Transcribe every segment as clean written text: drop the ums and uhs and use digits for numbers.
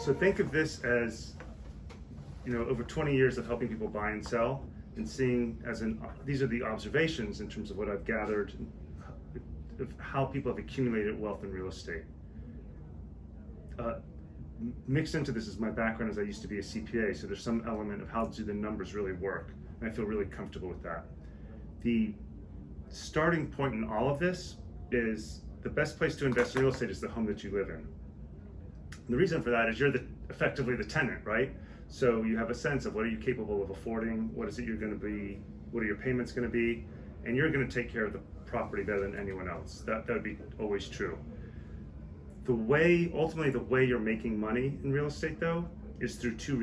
So think of this as, over 20 years of helping people buy and sell, and seeing these are the observations in terms of what I've gathered of how people have accumulated wealth in real estate. Mixed into this is my background, as I used to be a CPA, so there's some element of how do the numbers really work, and I feel really comfortable with that. The starting point in all of this is the best place to invest in real estate is the home that you live in. And the reason for that is you're effectively the tenant, right? So you have a sense of what are you capable of affording, what is it you're going to be, what are your payments going to be, and you're going to take care of the property better than anyone else. That would be always true. Ultimately the way you're making money in real estate though, is through two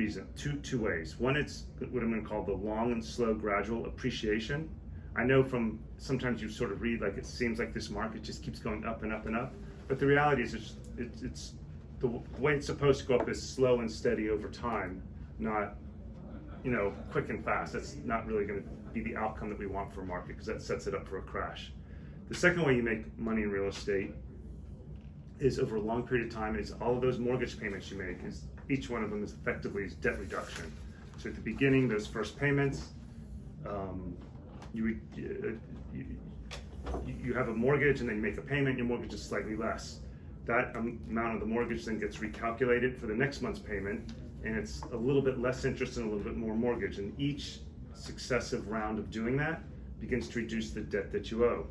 ways. One, it's what I'm going to call the long and slow gradual appreciation. I know from sometimes you sort of read like it seems like this market just keeps going up and up and up, but the reality is it's the way it's supposed to go up is slow and steady over time, not quick and fast. That's not really going to be the outcome that we want for a market, because that sets it up for a crash. The second way you make money in real estate is over a long period of time. Is all of those mortgage payments you make, is each one of them is effectively debt reduction. So at the beginning, those first payments, you have a mortgage and then you make a payment, your mortgage is slightly less. That amount of the mortgage then gets recalculated for the next month's payment, and it's a little bit less interest and a little bit more mortgage. And each successive round of doing that begins to reduce the debt that you owe.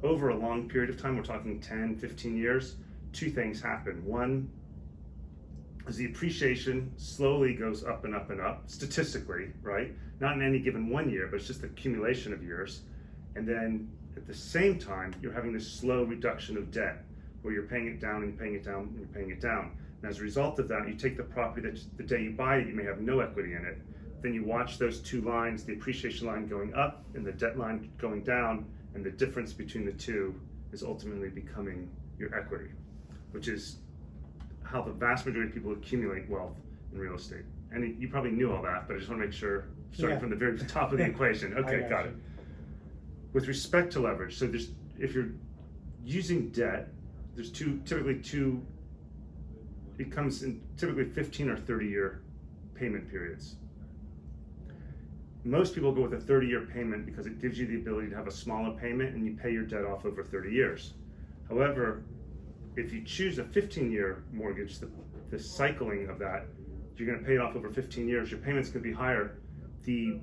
Over a long period of time, we're talking 10, 15 years, two things happen. One is the appreciation slowly goes up and up and up, statistically, right? Not in any given 1 year, but it's just the accumulation of years. And then at the same time, you're having this slow reduction of debt, where you're paying it down and you're paying it down and you're paying it down. And as a result of that, you take the property that the day you buy it, you may have no equity in it. Then you watch those two lines, the appreciation line going up and the debt line going down, and the difference between the two is ultimately becoming your equity, which is how the vast majority of people accumulate wealth in real estate. And you probably knew all that, but I just want to make sure, starting from the very top of the equation. Okay, got it. With respect to leverage, so if you're using debt, there's typically two, it comes in typically 15 or 30 year payment periods. Most people go with a 30-year payment because it gives you the ability to have a smaller payment and you pay your debt off over 30 years. However, if you choose a 15-year mortgage, the cycling of that, you're going to pay it off over 15 years, your payment's going to be higher. The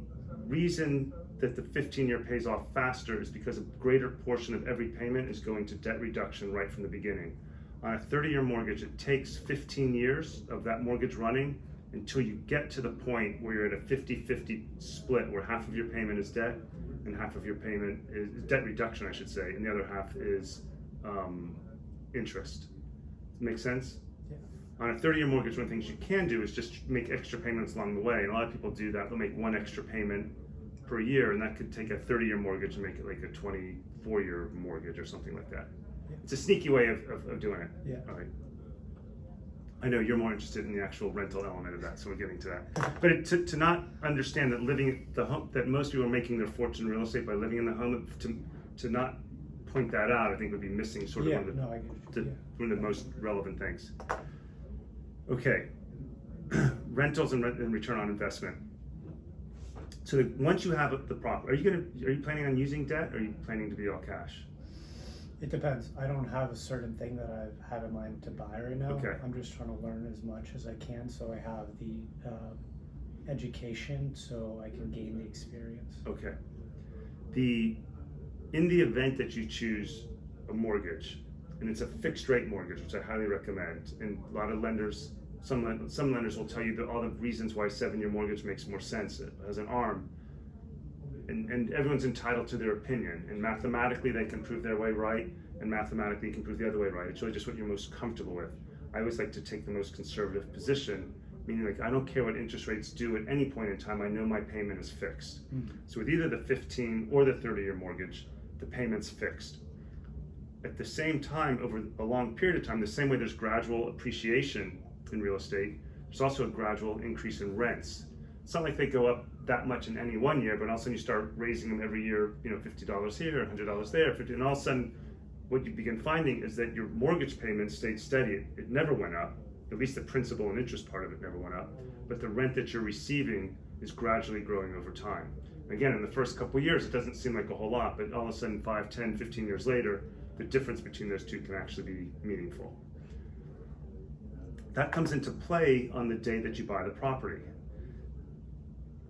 reason that the 15-year pays off faster is because a greater portion of every payment is going to debt reduction right from the beginning. On a 30-year mortgage, it takes 15 years of that mortgage running until you get to the point where you're at a 50-50 split, where half of your payment is debt and half of your payment is debt reduction, I should say, and the other half is interest. Make sense? Yeah. On a 30-year mortgage, one of the things you can do is just make extra payments along the way. And a lot of people do that. They'll make one extra payment per year, and that could take a 30-year mortgage and make it like a 24-year mortgage or something like that. Yeah. It's a sneaky way of doing it. Yeah. All right. I know you're more interested in the actual rental element of that, so we're getting to that. But to not understand that living the home, that most people are making their fortune in real estate by living in the home, to not point that out, I think would be missing sort of one of the most relevant things. Okay, rentals and return on investment. So once you have the property, are you planning on using debt, or are you planning to be all cash? It depends. I don't have a certain thing that I have in mind to buy right now. Okay. I'm just trying to learn as much as I can, so I have the education, so I can gain the experience. Okay. In the event that you choose a mortgage, and it's a fixed rate mortgage, which I highly recommend, and a lot of lenders, some lenders will tell you that all the reasons why a 7-year mortgage makes more sense. It has an arm. And everyone's entitled to their opinion, and mathematically they can prove their way right, and mathematically you can prove the other way right. It's really just what you're most comfortable with. I always like to take the most conservative position, meaning like I don't care what interest rates do at any point in time, I know my payment is fixed. Mm-hmm. So with either the 15 or the 30-year mortgage, the payment's fixed. At the same time, over a long period of time, the same way there's gradual appreciation in real estate, there's also a gradual increase in rents. It's not like they go up that much in any 1 year, but all of a sudden you start raising them every year, $50 here, $100 there, and all of a sudden what you begin finding is that your mortgage payment stayed steady. It never went up, at least the principal and interest part of it never went up, but the rent that you're receiving is gradually growing over time. Again, in the first couple of years, it doesn't seem like a whole lot, but all of a sudden 5, 10, 15 years later, the difference between those two can actually be meaningful. That comes into play on the day that you buy the property.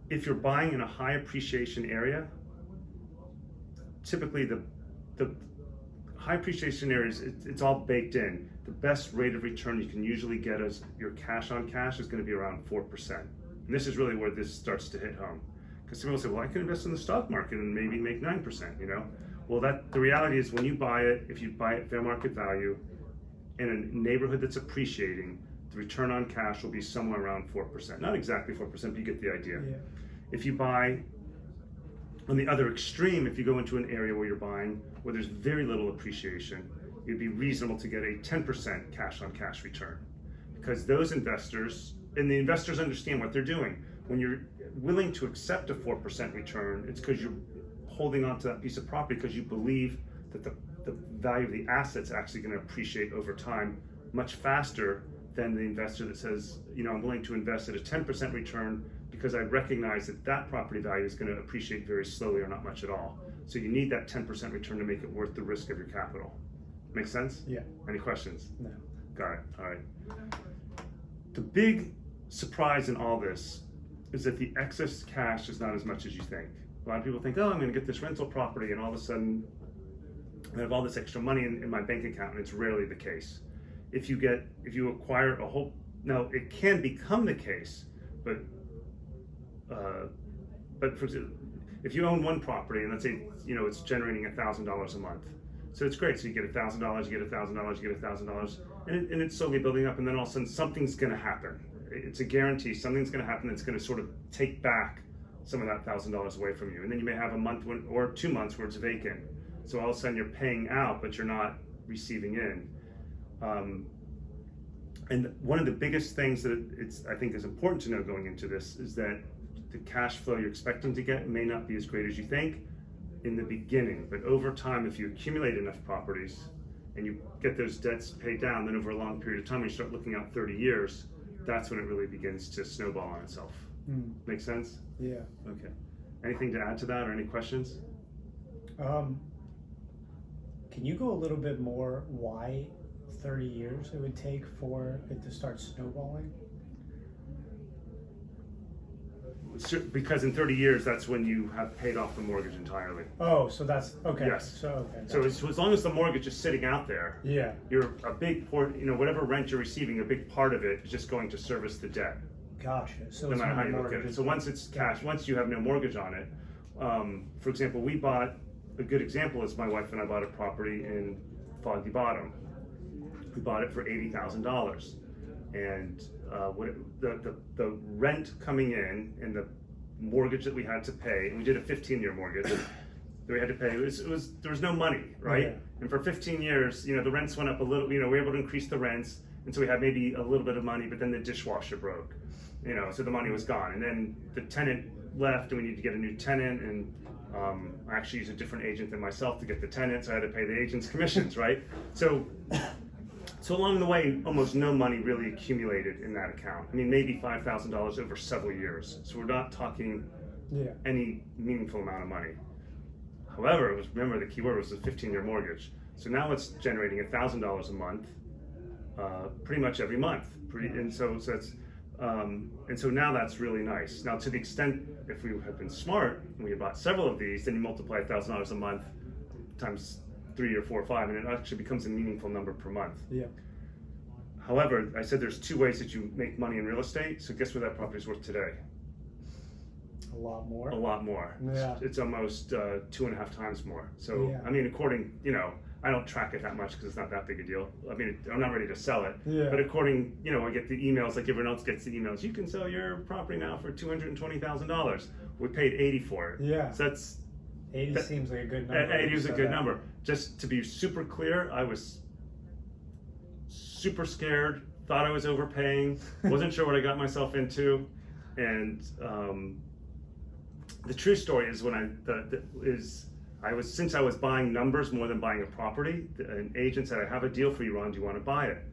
If you're buying in a high appreciation area, typically the high appreciation areas, it's all baked in. The best rate of return you can usually get as your cash on cash is going to be around 4%. And this is really where this starts to hit home. Because people say, well, I can invest in the stock market and maybe make 9%, you know? Well, the reality is when you buy it, if you buy it fair market value in a neighborhood that's appreciating, the return on cash will be somewhere around 4%. Not exactly 4%, but you get the idea. Yeah. If you buy on the other extreme, if you go into an area where you're buying where there's very little appreciation, it'd be reasonable to get a 10% cash on cash return. Because those investors, and the investors understand what they're doing. When you're willing to accept a 4% return, it's because you're holding on to that piece of property because you believe that the value of the asset's actually going to appreciate over time much faster than the investor that says, you know, I'm willing to invest at a 10% return because I recognize that that property value is going to appreciate very slowly or not much at all. So you need that 10% return to make it worth the risk of your capital. Make sense? Yeah. Any questions? No. Got it. All right. The big surprise in all this is that the excess cash is not as much as you think. A lot of people think, oh, I'm going to get this rental property, and all of a sudden I have all this extra money in my bank account, and it's rarely the case. If you acquire a whole, now it can become the case, but for example, if you own one property and let's say, you know, it's generating $1,000 a month, so it's great. So you get $1,000, you get $1,000, you get $1,000, and it's slowly building up, and then all of a sudden something's going to happen. It's a guarantee. Something's going to happen that's going to sort of take back some of that $1,000 away from you, and then you may have a month or 2 months where it's vacant. So all of a sudden you're paying out, but you're not receiving in. And one of the biggest things that I think is important to know going into this is that the cash flow you're expecting to get may not be as great as you think in the beginning, but over time, if you accumulate enough properties and you get those debts paid down, then over a long period of time, when you start looking out 30 years, that's when it really begins to snowball on itself. Make sense? Yeah. Okay. Anything to add to that or any questions? Can you go a little bit more why 30 years it would take for it to start snowballing? Because in 30 years, that's when you have paid off the mortgage entirely. Oh, so that's okay. Yes. So okay. So as long as the mortgage is sitting out there, yeah, you're a big part, you know, whatever rent you're receiving, a big part of it is just going to service the debt. Gotcha. So No it's matter not how you look at it. mortgage. So once it's cash, once you have no mortgage on it, for example, we bought, a good example is my wife and I bought a property in Foggy Bottom. We bought it for $80,000. And the rent coming in and the mortgage that we had to pay, and we did a 15-year mortgage that we had to pay, there was no money, right? Yeah. And for 15 years, you know, the rents went up a little, you know, we were able to increase the rents, and so we had maybe a little bit of money, but then the dishwasher broke, you know, so the money was gone. And then the tenant left, and we needed to get a new tenant, and I actually used a different agent than myself to get the tenant, so I had to pay the agent's commissions, right? So along the way, almost no money really accumulated in that account. I mean, maybe $5,000 over several years. So we're not talking any meaningful amount of money. However, remember the key word was a 15-year mortgage. So now it's generating $1,000 a month, pretty much every month. And so now that's really nice. Now, to the extent, if we had been smart and we had bought several of these, then you multiply $1,000 a month times 3 or 4 or 5, and it actually becomes a meaningful number per month. Yeah. However, I said there's 2 ways that you make money in real estate. So guess what that property is worth today? A lot more. A lot more. Yeah. It's almost 2.5 times more. So Yeah. I mean, according, you know, I don't track it that much because it's not that big a deal. I mean, I'm not ready to sell it. Yeah. But according, you know, I get the emails like everyone else gets the emails. You can sell your property now for $220,000. We paid $80 for it. Yeah. So that's 80 seems like a good number. 80 is a good number. Just to be super clear, I was super scared, thought I was overpaying, wasn't sure what I got myself into, and the true story is when since I was buying numbers more than buying a property, an agent said, "I have a deal for you, Ron. Do you want to buy it?"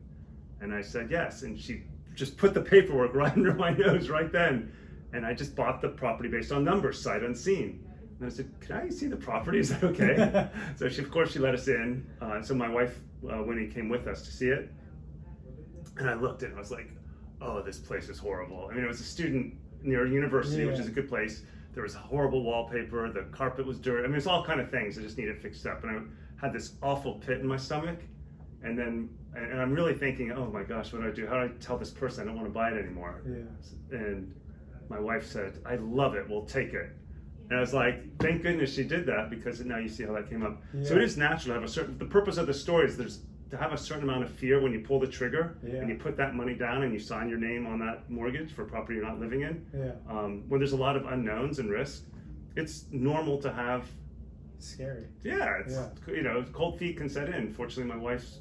And I said yes, and she just put the paperwork right under my nose right then. And I just bought the property based on numbers, sight unseen. And I said, "Can I see the property? Is that okay?" So of course she let us in. So my wife, Winnie, came with us to see it. And I looked and I was like, "Oh, this place is horrible." I mean, it was a student near a university, which is a good place. There was horrible wallpaper. The carpet was dirty. I mean, it's all kind of things that just needed fixed up. And I had this awful pit in my stomach. And I'm really thinking, "Oh my gosh, what do I do? How do I tell this person I don't want to buy it anymore?" Yeah. And my wife said, "I love it. We'll take it." And I was like, thank goodness she did that, because now you see how that came up. Yeah. So it is natural to have the purpose of the story is to have a certain amount of fear when you pull the trigger and you put that money down and you sign your name on that mortgage for property you're not living in. Yeah. When there's a lot of unknowns and risk, it's normal to have. Scary. Yeah, it's cold feet can set in. Fortunately, my wife's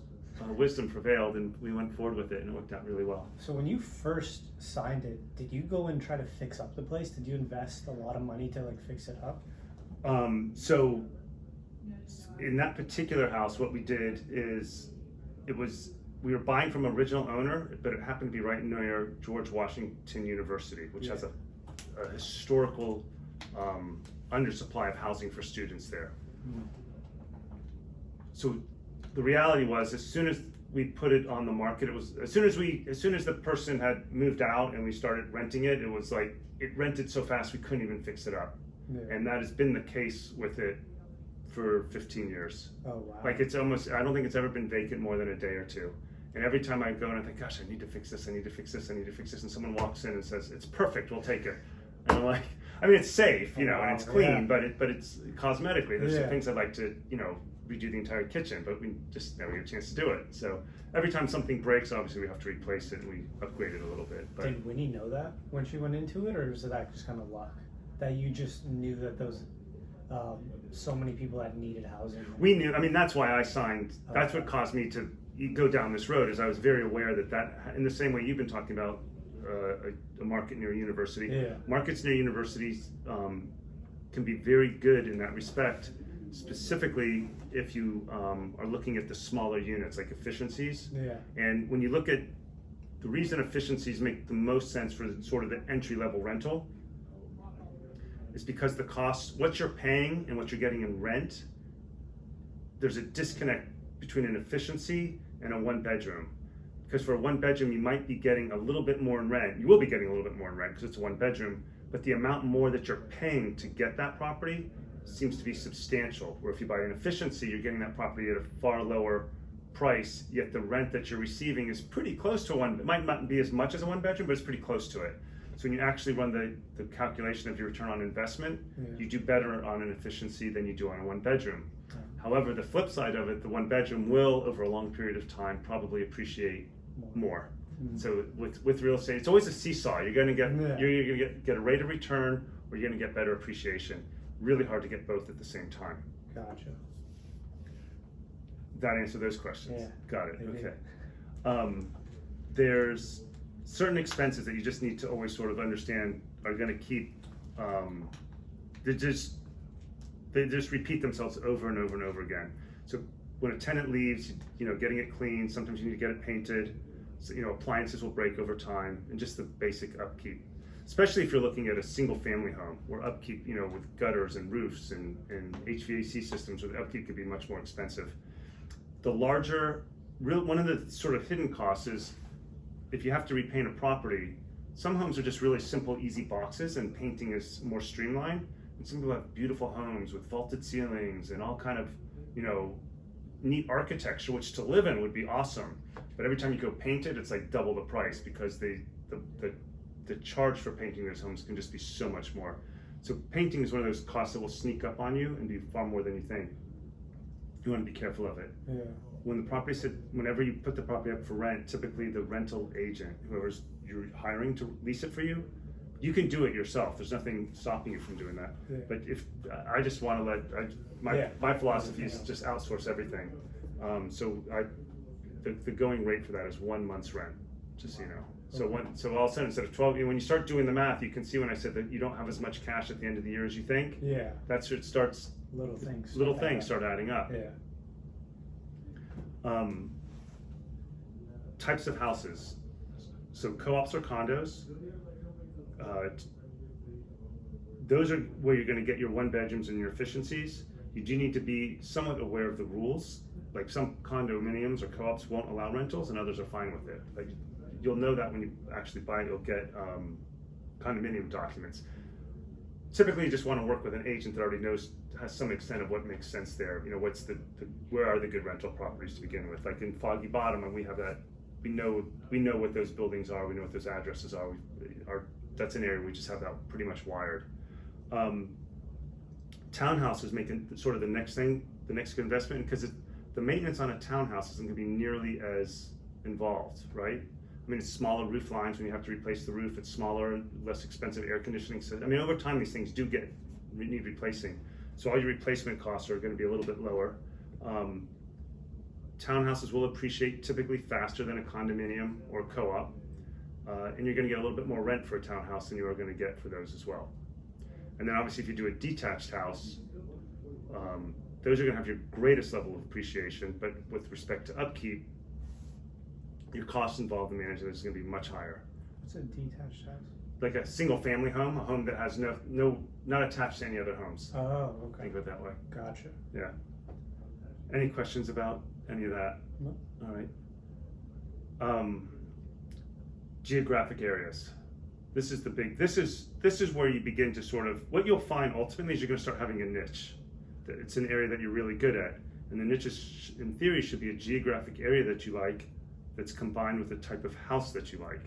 wisdom prevailed and we went forward with it and it worked out really well. So when you first signed it, did you go and try to fix up the place? Did you invest a lot of money to like fix it up? So in that particular house, what we did is we were buying from original owner, but it happened to be right near George Washington University, which has a historical undersupply of housing for students there. So the reality was, as soon as we put it on the market, as soon as the person had moved out and we started renting it, it was like it rented so fast we couldn't even fix it up. And that has been the case with it for 15 years. Oh wow. Like I don't think it's ever been vacant more than a day or two. And every time I go and I think, gosh, I need to fix this, I need to fix this, I need to fix this, and someone walks in and says, "It's perfect, we'll take it." And I'm like, I mean, it's safe, and it's clean, but it's cosmetically, there's some things I'd like to, redo the entire kitchen, but we just never get a chance to do it. So every time something breaks, obviously we have to replace it and we upgrade it a little bit. But did Winnie know that when she went into it, or was that just kind of luck? That you just knew that those so many people that needed housing? We knew, I mean, that's why I signed, that's what caused me to go down this road, is I was very aware that in the same way you've been talking about a market near a university, markets near universities can be very good in that respect, specifically if you are looking at the smaller units, like efficiencies. And when you look at the reason efficiencies make the most sense for sort of the entry-level rental is because the cost, what you're paying and what you're getting in rent, there's a disconnect between an efficiency and a one-bedroom. Because for a one-bedroom, you might be getting a little bit more in rent. You will be getting a little bit more in rent because it's a one-bedroom, but the amount more that you're paying to get that property seems to be substantial. Where if you buy an efficiency, you're getting that property at a far lower price, yet the rent that you're receiving is pretty close to one. It might not be as much as a one-bedroom, but it's pretty close to it. So when you actually run the calculation of your return on investment, you do better on an efficiency than you do on a one-bedroom. However, the flip side of it, the one-bedroom will, over a long period of time, probably appreciate more. So with real estate, it's always a seesaw. You're going to get a rate of return, or you're going to get better appreciation. Really hard to get both at the same time. Gotcha. That answered those questions. Yeah. Got it. Okay. There's certain expenses that you just need to always sort of understand are going to keep. They just repeat themselves over and over and over again. So when a tenant leaves, getting it cleaned. Sometimes you need to get it painted. So, appliances will break over time, and just the basic upkeep. Especially if you're looking at a single-family home, where upkeep, with gutters and roofs and HVAC systems, where the upkeep could be much more expensive. The one of the sort of hidden costs is if you have to repaint a property. Some homes are just really simple, easy boxes, and painting is more streamlined. And some people have beautiful homes with vaulted ceilings and all kind of, neat architecture, which to live in would be awesome. But every time you go paint it, it's like double the price because the charge for painting those homes can just be so much more. So painting is one of those costs that will sneak up on you and be far more than you think. You want to be careful of it. Yeah. Whenever you put the property up for rent, typically the rental agent, whoever's you're hiring to lease it for you, you can do it yourself. There's nothing stopping you from doing that. Yeah. But if I just want to my philosophy is just outsource everything. The going rate for that is 1 month's rent, just so you know. So all of a sudden, instead of 12, when you start doing the math, you can see when I said that you don't have as much cash at the end of the year as you think. Yeah. That's where it starts. Little things Start adding up. Yeah. types of houses. So co-ops or condos. Those are where you're going to get your 1 bedrooms and your efficiencies. You do need to be somewhat aware of the rules. Like some condominiums or co-ops won't allow rentals, and others are fine with it. Like you'll know that when you actually buy it, you'll get condominium documents. Typically, you just want to work with an agent that already has some extent of what makes sense there. You know, where are the good rental properties to begin with? Like in Foggy Bottom, and we have that. We know what those buildings are. We know what those addresses are. That's an area we just have that pretty much wired. Townhouses making sort of the next thing, the next good investment, because the maintenance on a townhouse isn't going to be nearly as involved, right? I mean, it's smaller roof lines when you have to replace the roof. It's smaller and less expensive air conditioning. So, I mean, over time, these things do need replacing. So all your replacement costs are going to be a little bit lower. Townhouses will appreciate typically faster than a condominium or co-op. And you're going to get a little bit more rent for a townhouse than you are going to get for those as well. And then obviously if you do a detached house, those are going to have your greatest level of appreciation, but with respect to upkeep, your costs involved in managing this is going to be much higher. What's a detached house? Like a single family home, a home that has not attached to any other homes. Oh, okay. Think of it that way. Gotcha. Yeah. Any questions about any of that? No. All right. Geographic areas. This is where you begin to sort of, what you'll find ultimately is you're going to start having a niche. It's an area that you're really good at. And the niches, in theory, should be a geographic area that you like that's combined with the type of house that you like.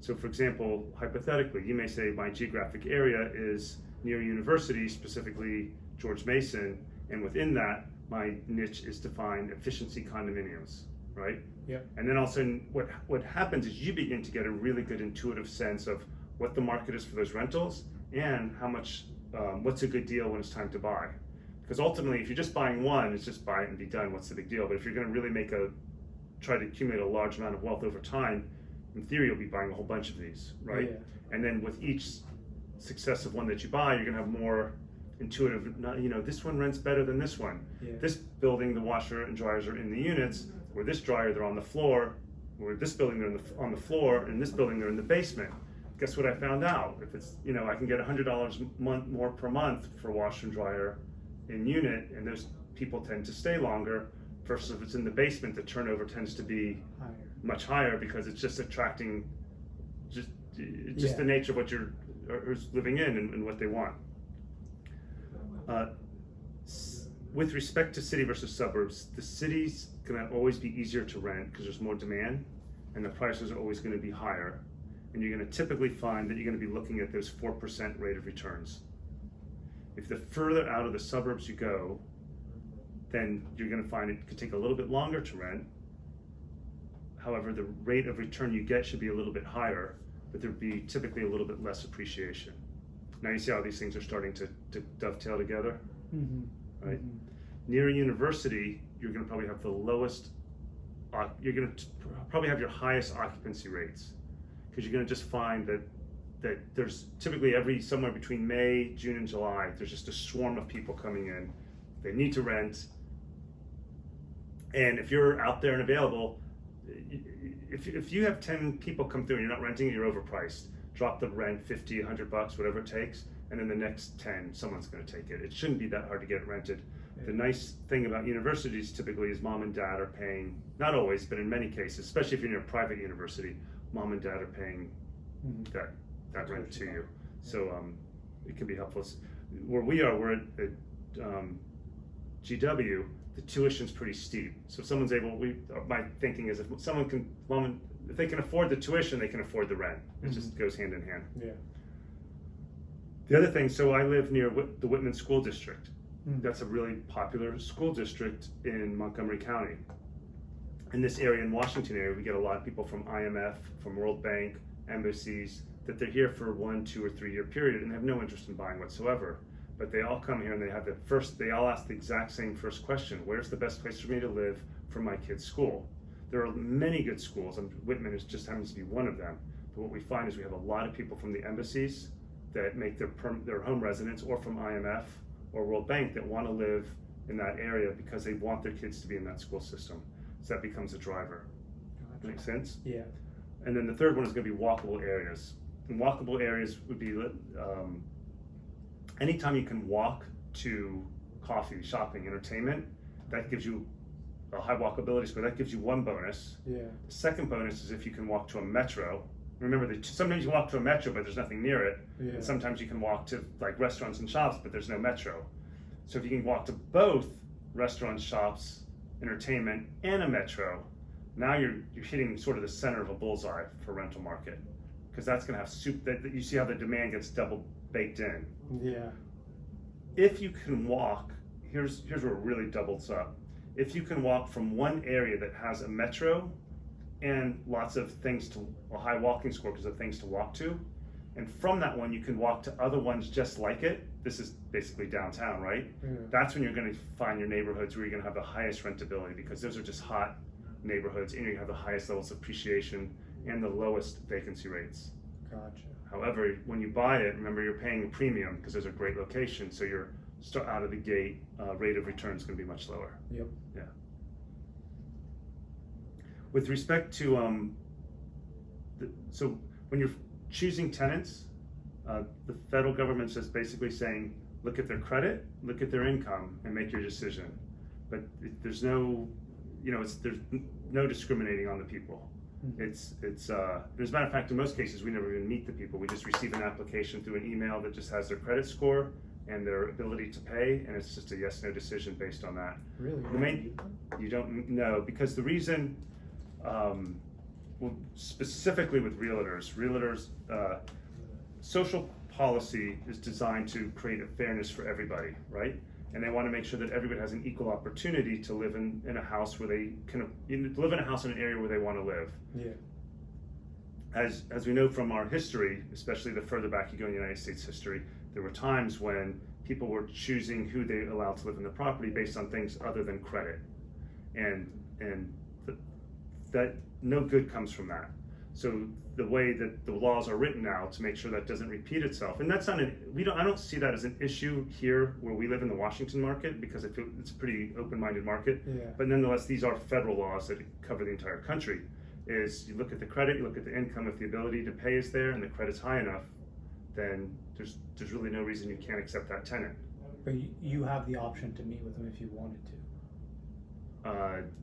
So for example, hypothetically, you may say my geographic area is near university, specifically George Mason, and within that, my niche is to find efficiency condominiums, right? Yeah. And then all of a sudden, what happens is you begin to get a really good intuitive sense of what the market is for those rentals and how much, what's a good deal when it's time to buy. Because ultimately, if you're just buying one, it's just buy it and be done. What's the big deal? But if you're going to really try to accumulate a large amount of wealth over time, in theory, you'll be buying a whole bunch of these, right? Yeah. And then with each successive one that you buy, you're going to have more intuitive, this one rents better than this one. Yeah. This building, the washer and dryers are in the units, where this dryer, they're on the floor, where this building, they're on the floor, and this building, they're in the basement. Guess what I found out? If it's, I can get $100 more per month for washer and dryer in unit, and those people tend to stay longer, versus if it's in the basement, the turnover tends to be Higher. much higher because it's just attracting, just Yeah. the nature of what who's living in and what they want. With respect to city versus suburbs, the city's gonna always be easier to rent because there's more demand and the prices are always gonna be higher. And you're gonna typically find that you're gonna be looking at those 4% rate of returns. If the further out of the suburbs you go, then you're gonna find it could take a little bit longer to rent. However, the rate of return you get should be a little bit higher, but there'd be typically a little bit less appreciation. Now you see how these things are starting to dovetail together, Mm-hmm. right? Mm-hmm. Near a university, you're gonna probably have the lowest, you're gonna probably have your highest occupancy rates, because you're gonna just find that there's typically somewhere between May, June, and July, there's just a swarm of people coming in. They need to rent, and if you're out there and available, if you have 10 people come through and you're not renting it, you're overpriced. Drop the rent $50, $100, whatever it takes, and then the next 10, someone's going to take it. It shouldn't be that hard to get it rented. Yeah. The nice thing about universities typically is mom and dad are paying, not always, but in many cases, especially if you're in a private university, mom and dad are paying Mm-hmm. that rent to you. So it can be helpful. Where we are, we're at GW, the tuition's pretty steep. So if someone's my thinking is if they can afford the tuition, they can afford the rent. It just goes hand in hand. Yeah. The other thing, so I live near the Whitman School District. Mm. That's a really popular school district in Montgomery County. In this area, in Washington area, we get a lot of people from IMF, from World Bank, embassies, that they're here for 1, 2, or 3 year period and have no interest in buying whatsoever. But they all come here and they all ask the exact same first question: where's the best place for me to live for my kid's school? There are many good schools, and Whitman just happens to be one of them. But what we find is we have a lot of people from the embassies that make their home residence, or from IMF or World Bank, that want to live in that area because they want their kids to be in that school system. So that becomes a driver. Makes sense? Yeah. And then the third one is going to be walkable areas. And walkable areas would be anytime you can walk to coffee, shopping, entertainment, that gives you a high walkability score. That gives you one bonus. Yeah. The second bonus is if you can walk to a metro. Remember that sometimes you walk to a metro, but there's nothing near it. Yeah. And sometimes you can walk to like restaurants and shops, but there's no metro. So if you can walk to both restaurants, shops, entertainment, and a metro, now you're hitting sort of the center of a bullseye for rental market, because that's going to have that you see how the demand gets double baked in. Yeah. If you can walk, here's where it really doubles up. If you can walk from one area that has a metro and lots of things a high walking score because of things to walk to, and from that one you can walk to other ones just like it. This is basically downtown, right? Yeah. That's when you're going to find your neighborhoods where you're going to have the highest rentability, because those are just hot neighborhoods, and you're going to have the highest levels of appreciation and the lowest vacancy rates. Gotcha. However, when you buy it, remember you're paying a premium because those are great locations, so your out of the gate rate of return is going to be much lower. Yep. Yeah. With respect to so when you're choosing tenants, the federal government is basically saying, look at their credit, look at their income, and make your decision. But there's no, there's no discriminating on the people. Mm-hmm. As a matter of fact, in most cases, we never even meet the people. We just receive an application through an email that just has their credit score and their ability to pay, and it's just a yes/no decision based on that. Really? You don't know, because the reason, specifically with realtors, social policy is designed to create a fairness for everybody, right? And they want to make sure that everybody has an equal opportunity to live in a house where they can live in a house in an area where they want to live. Yeah. As we know from our history, especially the further back you go in the United States history, there were times when people were choosing who they allowed to live in the property based on things other than credit, and that no good comes from that. So the way that the laws are written now to make sure that doesn't repeat itself, and that's not I don't see that as an issue here where we live in the Washington market, because I feel it's a pretty open-minded market. Yeah. But nonetheless, these are federal laws that cover the entire country. Is you look at the credit, you look at the income. If the ability to pay is there and the credit's high enough, then there's really no reason you can't accept that tenant. But you have the option to meet with them if you wanted to.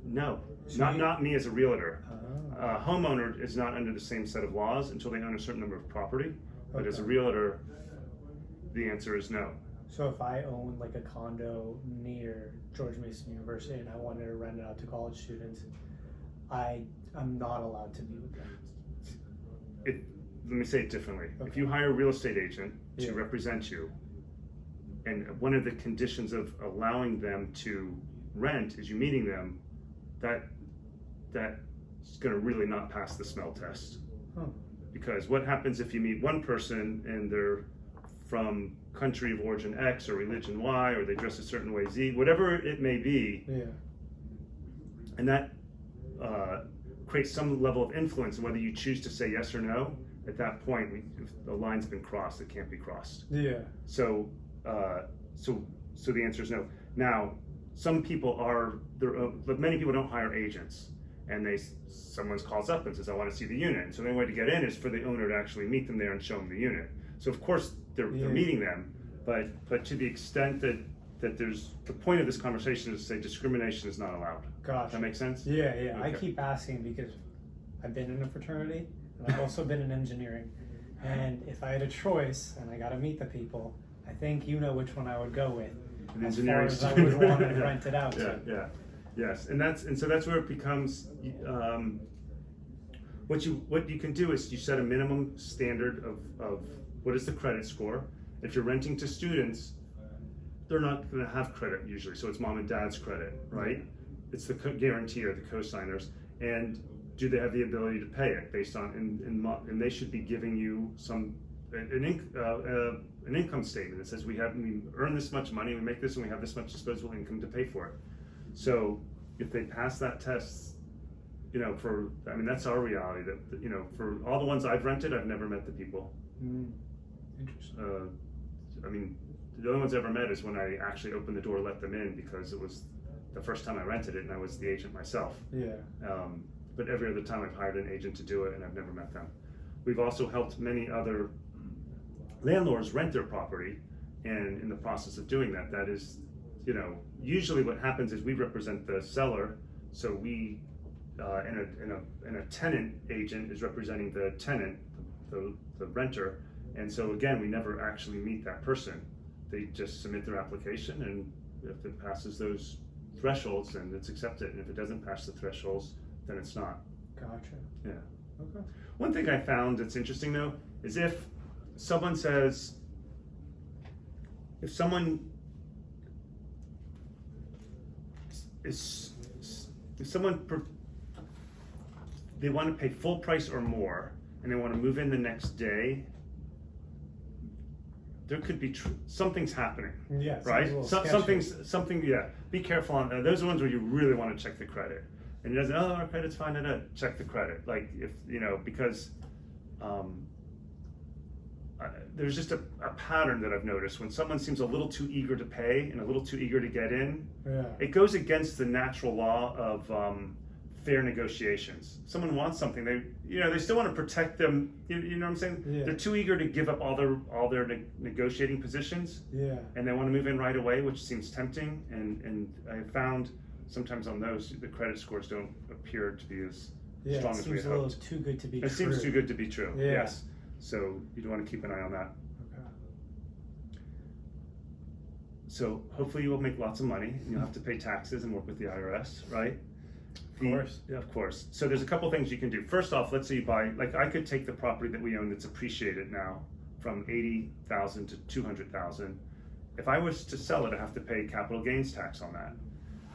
No, So not me as a realtor. Oh. A homeowner is not under the same set of laws until they own a certain number of property. But as a Okay. realtor, the answer is no. So if I own like a condo near George Mason University and I wanted to rent it out to college students, I'm not allowed to meet with them. Let me say it differently. Okay. If you hire a real estate agent to Yeah. represent you, and one of the conditions of allowing them to rent is you meeting them, that's going to really not pass the smell test. Huh. Because what happens if you meet one person and they're from country of origin X or religion Y, or they dress a certain way Z, whatever it may be, Yeah. and that creates some level of influence, and whether you choose to say yes or no, at that point, if the line's been crossed, it can't be crossed. Yeah. So the answer is no. Now, some people but many people don't hire agents, and someone calls up and says, "I want to see the unit." And so the only way to get in is for the owner to actually meet them there and show them the unit. So of course they're meeting them, but to the extent that there's the point of this conversation is to say discrimination is not allowed. Gosh. Does that make sense? Yeah. Okay. I keep asking because I've been in a fraternity and I've also been in engineering. And if I had a choice and I got to meet the people, I think you know which one I would go with. An As engineering far as I student. would want to Yeah. rent it out Yeah, to. yeah, yes, and so that's where it becomes. What you can do is you set a minimum standard of what is the credit score. If you're renting to students, they're not going to have credit usually, so it's mom and dad's credit, right? It's the guarantee or the co-signers, and do they have the ability to pay it based on and they should be giving you an income statement that says we earn this much money, we make this, and we have this much disposable income to pay for it. So if they pass that test, that's our reality. That for all the ones I've rented, I've never met the people. Interesting. The only ones I ever met is when I actually opened the door, let them in, because it was the first time I rented it, and I was the agent myself. Yeah. but every other time I've hired an agent to do it and I've never met them. We've also helped many other landlords rent their property, and in the process of doing that, that is, usually what happens is we represent the seller, so we, and a tenant agent is representing the tenant, the renter, and so again, we never actually meet that person. They just submit their application, and if it passes those thresholds, then it's accepted, and if it doesn't pass the thresholds, then it's not. Gotcha. Yeah. Okay. One thing I found that's interesting though is if someone says, if someone they want to pay full price or more and they want to move in the next day, there could be something's happening. Yeah. Right? Something. Yeah. Be careful on that. Those are the ones where you really want to check the credit. And it doesn't. Oh, our credit's fine. Check the credit. Like if because there's just a pattern that I've noticed when someone seems a little too eager to pay and a little too eager to get in. Yeah. It goes against the natural law of fair negotiations. Someone wants something, they still want to protect them. You know what I'm saying? Yeah. They're too eager to give up all their negotiating positions. Yeah. And they want to move in right away, which seems tempting. And I found sometimes on those the credit scores don't appear to be as strong as we had hoped. It seems a little too good to be true. It seems too good to be true. Yeah. Yes. So you'd want to keep an eye on that. Okay. So hopefully you will make lots of money, and you'll have to pay taxes and work with the IRS, right? Of course. Yeah, of course. So there's a couple things you can do. First off, let's say you buy, like I could take the property that we own that's appreciated now from $80,000 to $200,000. If I was to sell it, I have to pay capital gains tax on that.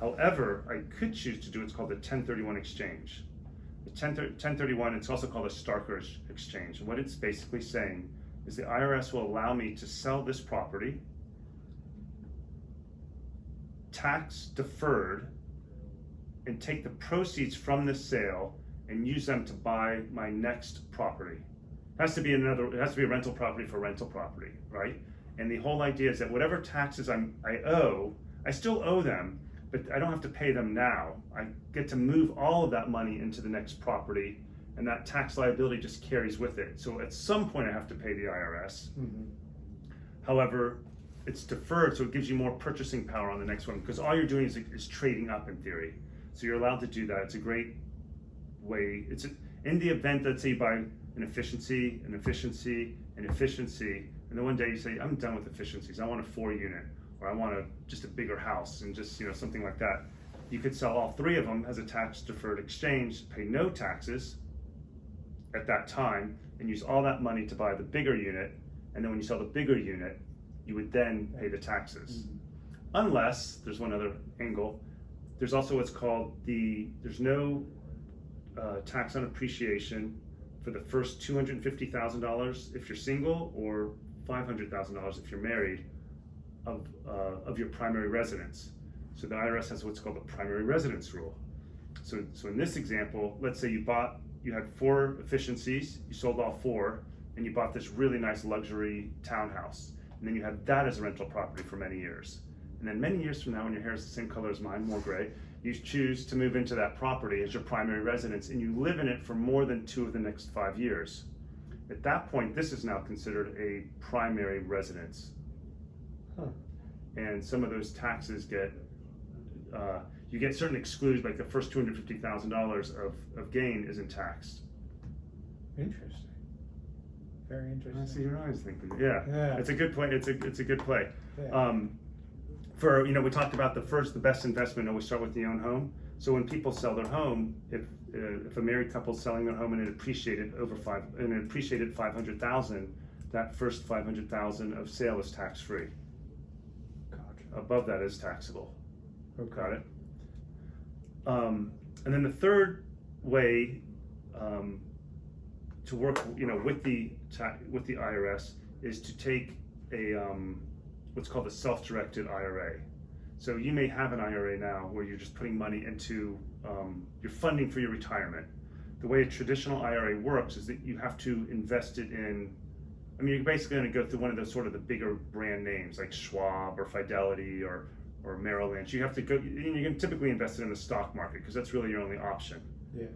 However, I could choose to do what's called a 1031 exchange. The 1031, it's also called a Starker exchange. And what it's basically saying is the IRS will allow me to sell this property, tax deferred, and take the proceeds from the sale and use them to buy my next property. It has to be a rental property for rental property, right? And the whole idea is that whatever taxes I owe, I still owe them, but I don't have to pay them now. I get to move all of that money into the next property, and that tax liability just carries with it. So at some point I have to pay the IRS. Mm-hmm. However, it's deferred, so it gives you more purchasing power on the next one, because all you're doing is trading up in theory. So you're allowed to do that. It's a great way. In the event that, say, you buy an efficiency, and then one day you say, I'm done with efficiencies. I want a 4-unit, or I want just a bigger house, and just something like that. You could sell all 3 of them as a tax deferred exchange, pay no taxes at that time, and use all that money to buy the bigger unit. And then when you sell the bigger unit, you would then pay the taxes. Mm-hmm. Unless there's one other angle. There's also what's called there's no tax on appreciation for the first $250,000 if you're single, or $500,000 if you're married, of your primary residence. So the IRS has what's called the primary residence rule. So in this example, let's say you had 4 efficiencies, you sold all 4, and you bought this really nice luxury townhouse, and then you had that as a rental property for many years. And then many years from now, when your hair is the same color as mine, more gray, you choose to move into that property as your primary residence, and you live in it for more than 2 of the next 5 years. At that point, this is now considered a primary residence. Huh. And some of those taxes you get certain excluded, like the first $250,000 of gain isn't taxed. Interesting. Very interesting. I see your eyes thinking. Yeah. It's a good point. It's a good play. Yeah. We talked about the best investment always start with the own home. So when people sell their home, if a married couple's selling their home and it appreciated $500,000, that first $500,000 of sale is tax free. Gotcha. Above that is taxable. Okay. Got it. And then the third way to work, with the IRS is to take a what's called a self-directed IRA. So you may have an IRA now where you're just putting money into, you're funding for your retirement. The way a traditional IRA works is that you have to invest it in, you're basically going to go through one of those sort of the bigger brand names like Schwab or Fidelity or Merrill Lynch. You have to go, you can typically invest it in the stock market because that's really your only option. Yeah.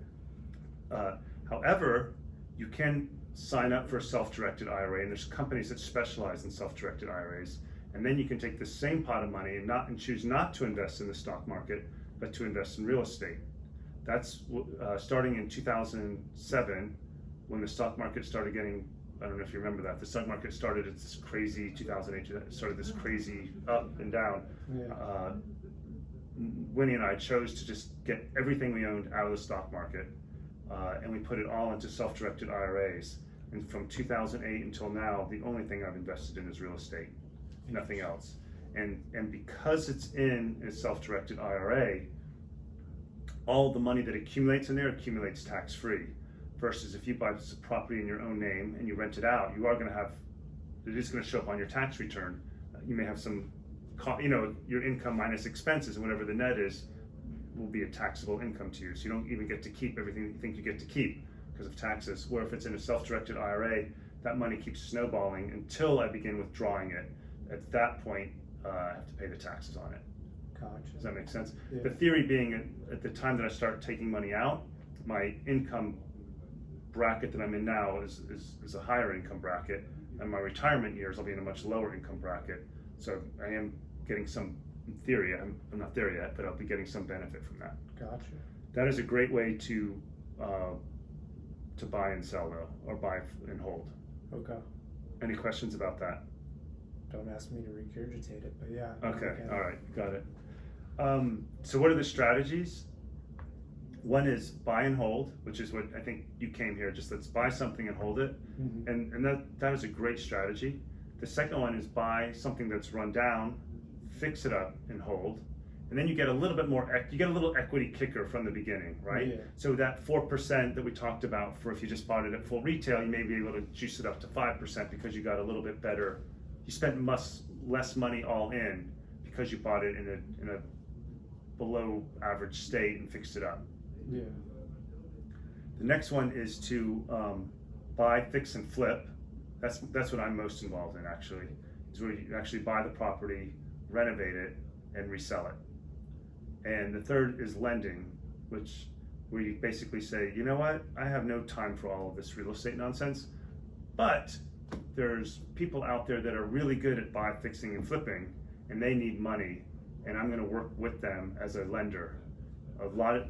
However, you can sign up for a self-directed IRA, and there's companies that specialize in self-directed IRAs, and then you can take the same pot of money and choose not to invest in the stock market, but to invest in real estate. That's starting in 2007, when the stock market started getting, I don't know if you remember that, the stock market started at this crazy, 2008, it started this crazy up and down. Yeah. Winnie and I chose to just get everything we owned out of the stock market, and we put it all into self-directed IRAs. And from 2008 until now, the only thing I've invested in is real estate, nothing else. And because it's in a self-directed IRA, all the money that accumulates in there accumulates tax-free. Versus if you buy this property in your own name and you rent it out, you are going to have, it is going to show up on your tax return. You may have some, your income minus expenses, and whatever the net is will be a taxable income to you. So you don't even get to keep everything you think you get to keep because of taxes. Where if it's in a self-directed IRA, that money keeps snowballing until I begin withdrawing it. At that point, I have to pay the taxes on it. Gotcha. Does that make sense? Yeah. The theory being at the time that I start taking money out, my income bracket that I'm in now is a higher income bracket, and my retirement years I'll be in a much lower income bracket. So I am getting some, in theory, I'm not there yet, but I'll be getting some benefit from that. Gotcha. That is a great way to buy and sell though, or buy and hold. Okay. Any questions about that? Don't ask me to regurgitate it, but yeah. Okay, all right, got it. So what are the strategies? One is buy and hold, which is what I think you came here, just let's buy something and hold it. Mm-hmm. And that is a great strategy. The second one is buy something that's run down, fix it up and hold. And then you get a little bit more, you get a little equity kicker from the beginning, right? Yeah. So that 4% that we talked about for if you just bought it at full retail, you may be able to juice it up to 5% because you got a little bit better, you spent less money all in because you bought it in a below average state and fixed it up. Yeah. The next one is to buy, fix, and flip. That's what I'm most involved in actually, is where you actually buy the property, renovate it, and resell it. And the third is lending, where you basically say, you know what, I have no time for all of this real estate nonsense, but there's people out there that are really good at buy, fixing, and flipping, and they need money, and I'm going to work with them as a lender.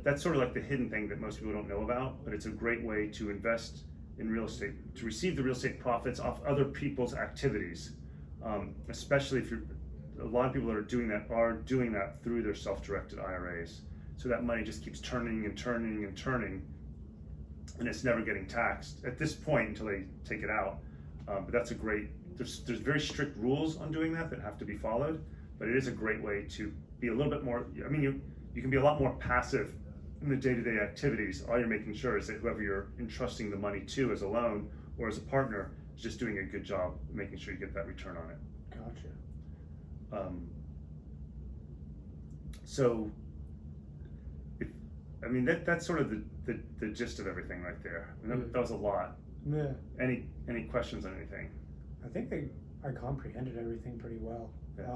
That's sort of like the hidden thing that most people don't know about, but it's a great way to invest in real estate, to receive the real estate profits off other people's activities, especially if a lot of people that are doing that through their self-directed IRAs. So that money just keeps turning and turning and turning, and it's never getting taxed at this point until they take it out. But that's there's very strict rules on doing that have to be followed, but it is a great way to be a little bit more, you can be a lot more passive in the day-to-day activities. All you're making sure is that whoever you're entrusting the money to as a loan or as a partner is just doing a good job making sure you get that return on it. Gotcha. So, that's sort of the gist of everything right there. That was a lot. Yeah. Any questions on anything? I think I comprehended everything pretty well. Yeah.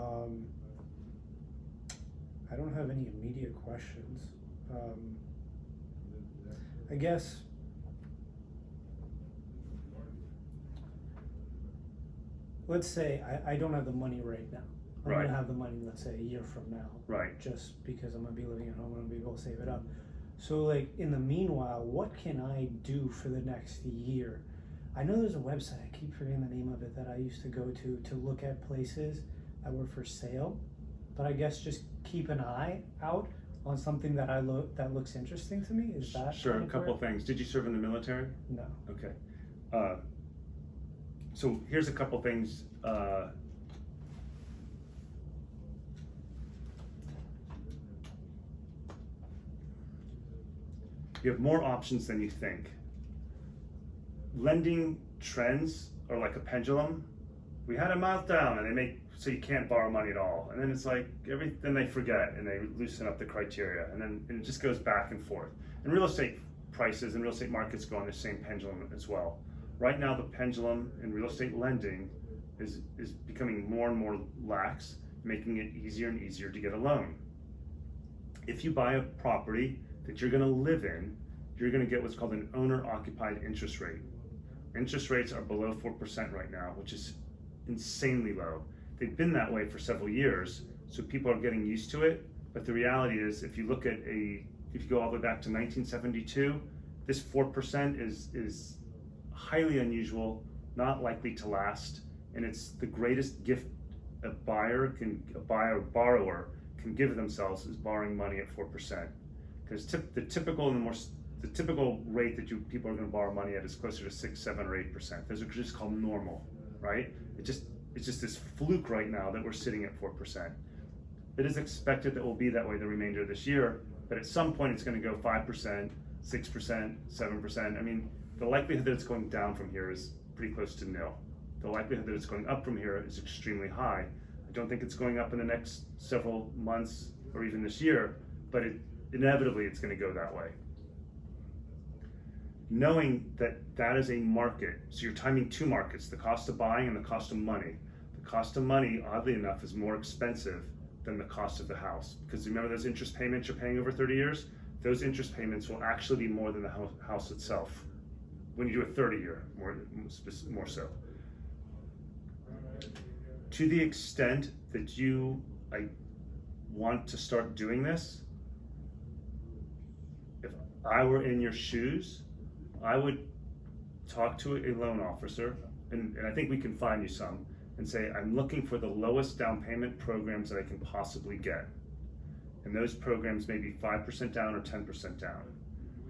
I don't have any immediate questions. I guess let's say I don't have the money right now. I'm Right. gonna have the money, let's say, a year from now. Right. Just because I'm gonna be living at home, I'm gonna be able to save it up. So, like, in the meanwhile, what can I do for the next year? I know there's a website, I keep forgetting the name of it, that I used to go to look at places that were for sale. But I guess just keep an eye out on something that that looks interesting to me. Is that Sure, kind a of couple where- of things. Did you serve in the military? No. Okay. So here's a couple things. You have more options than you think. Lending trends are like a pendulum. We had a meltdown, and they make so you can't borrow money at all. And then it's like then they forget and they loosen up the criteria, and it just goes back and forth. And real estate prices and real estate markets go on the same pendulum as well. Right now, the pendulum in real estate lending is becoming more and more lax, making it easier and easier to get a loan. If you buy a property that you're going to live in, you're going to get what's called an owner-occupied interest rate. Interest rates are below 4% right now, which is insanely low. They've been that way for several years, so people are getting used to it. But the reality is, if you look at if you go all the way back to 1972, this 4% is highly unusual, not likely to last, and it's the greatest gift a borrower can give themselves is borrowing money at 4%. Because the typical rate that people are going to borrow money at is closer to 6, 7, or 8%. Those are just called normal, right? It's just this fluke right now that we're sitting at 4%. It is expected that we'll be that way the remainder of this year, but at some point it's going to go 5%, 6%, 7%. I mean, the likelihood that it's going down from here is pretty close to nil. The likelihood that it's going up from here is extremely high. I don't think it's going up in the next several months or even this year, but inevitably it's going to go that way. Knowing that that is a market, so you're timing two markets, the cost of buying and the cost of money. The cost of money, oddly enough, is more expensive than the cost of the house. Because remember those interest payments you're paying over 30 years? Those interest payments will actually be more than the house itself when you do a 30-year, more so. To the extent that you want to start doing this, if I were in your shoes, I would talk to a loan officer, and I think we can find you some, and say, I'm looking for the lowest down payment programs that I can possibly get. And those programs may be 5% down or 10% down.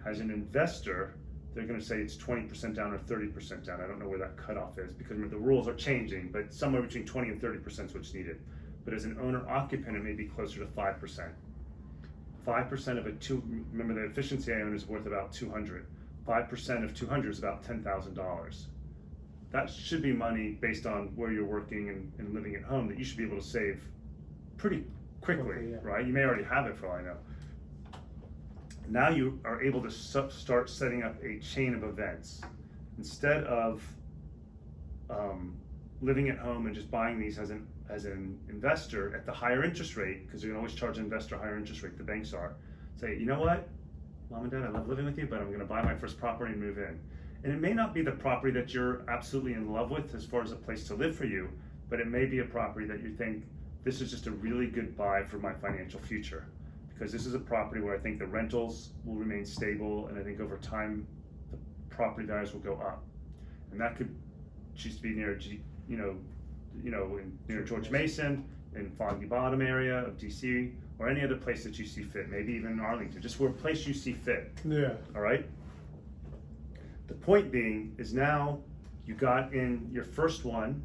As an investor, they're going to say it's 20% down or 30% down. I don't know where that cutoff is because the rules are changing, but somewhere between 20 and 30% is what's needed. But as an owner occupant, it may be closer to 5%. 5% of remember the efficiency I own is worth about 200. 5% of 200 is about $10,000. That should be money based on where you're working and living at home that you should be able to save pretty quickly, yeah. Right? You may already have it for all I know. Now you are able to start setting up a chain of events. Instead of living at home and just buying these as an investor at the higher interest rate, because you can always charge an investor a higher interest rate, the banks are, say, you know what, Mom and Dad, I love living with you, but I'm going to buy my first property and move in. And it may not be the property that you're absolutely in love with as far as a place to live for you, but it may be a property that you think, this is just a really good buy for my financial future. Because this is a property where I think the rentals will remain stable, and I think over time, the property values will go up. And that could choose to be near, near George Mason, in Foggy Bottom area of DC, or any other place that you see fit, maybe even in Arlington, just where a place you see fit. Yeah. All right? The point being is now you got in your first one,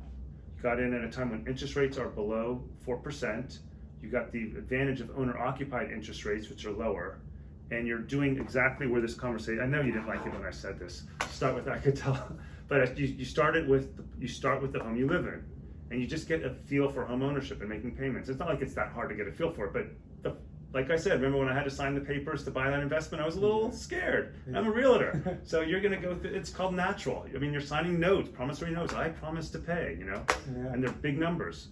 you got in at a time when interest rates are below 4%, you got the advantage of owner-occupied interest rates, which are lower, and you're doing exactly where this conversation, I know you didn't like it when I said this, start with, I could tell, but you start with the home you live in, and you just get a feel for home ownership and making payments. It's not like it's that hard to get a feel for it, but like I said, remember when I had to sign the papers to buy that investment, I was a little scared. I'm a realtor. So you're gonna go through, it's called natural. I mean, you're signing notes, promissory notes, I promise to pay, Yeah. And they're big numbers.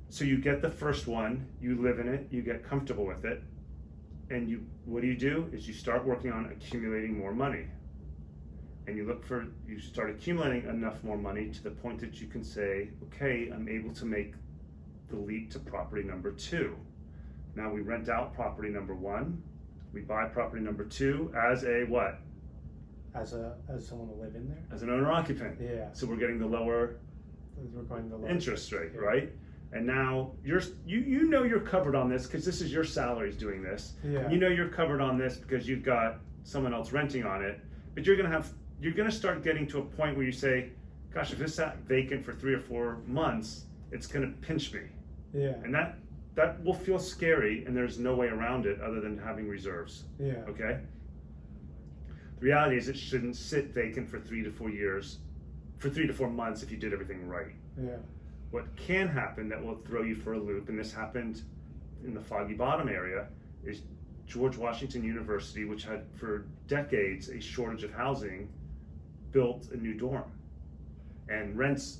So you get the first one, you live in it, you get comfortable with it, and what do? Is you start working on accumulating more money. And you start accumulating enough more money to the point that you can say, okay, I'm able to make the leap to property number 2. Now we rent out property number 1, we buy property number 2 as a what? As someone to live in there? As an owner occupant. Yeah. So we're getting the lower interest rate, yeah. Right? And now you know you're covered on this because this is your salaries doing this. Yeah. You know you're covered on this because you've got someone else renting on it. But you're gonna start getting to a point where you say, gosh, if this sat vacant for 3 or 4 months, it's gonna pinch me. Yeah. And that will feel scary, and there's no way around it other than having reserves. Yeah. Okay? The reality is it shouldn't sit vacant for 3 to 4 years, for 3 to 4 months if you did everything right. Yeah. What can happen that will throw you for a loop, and this happened in the Foggy Bottom area, is George Washington University, which had for decades a shortage of housing, built a new dorm. And rents,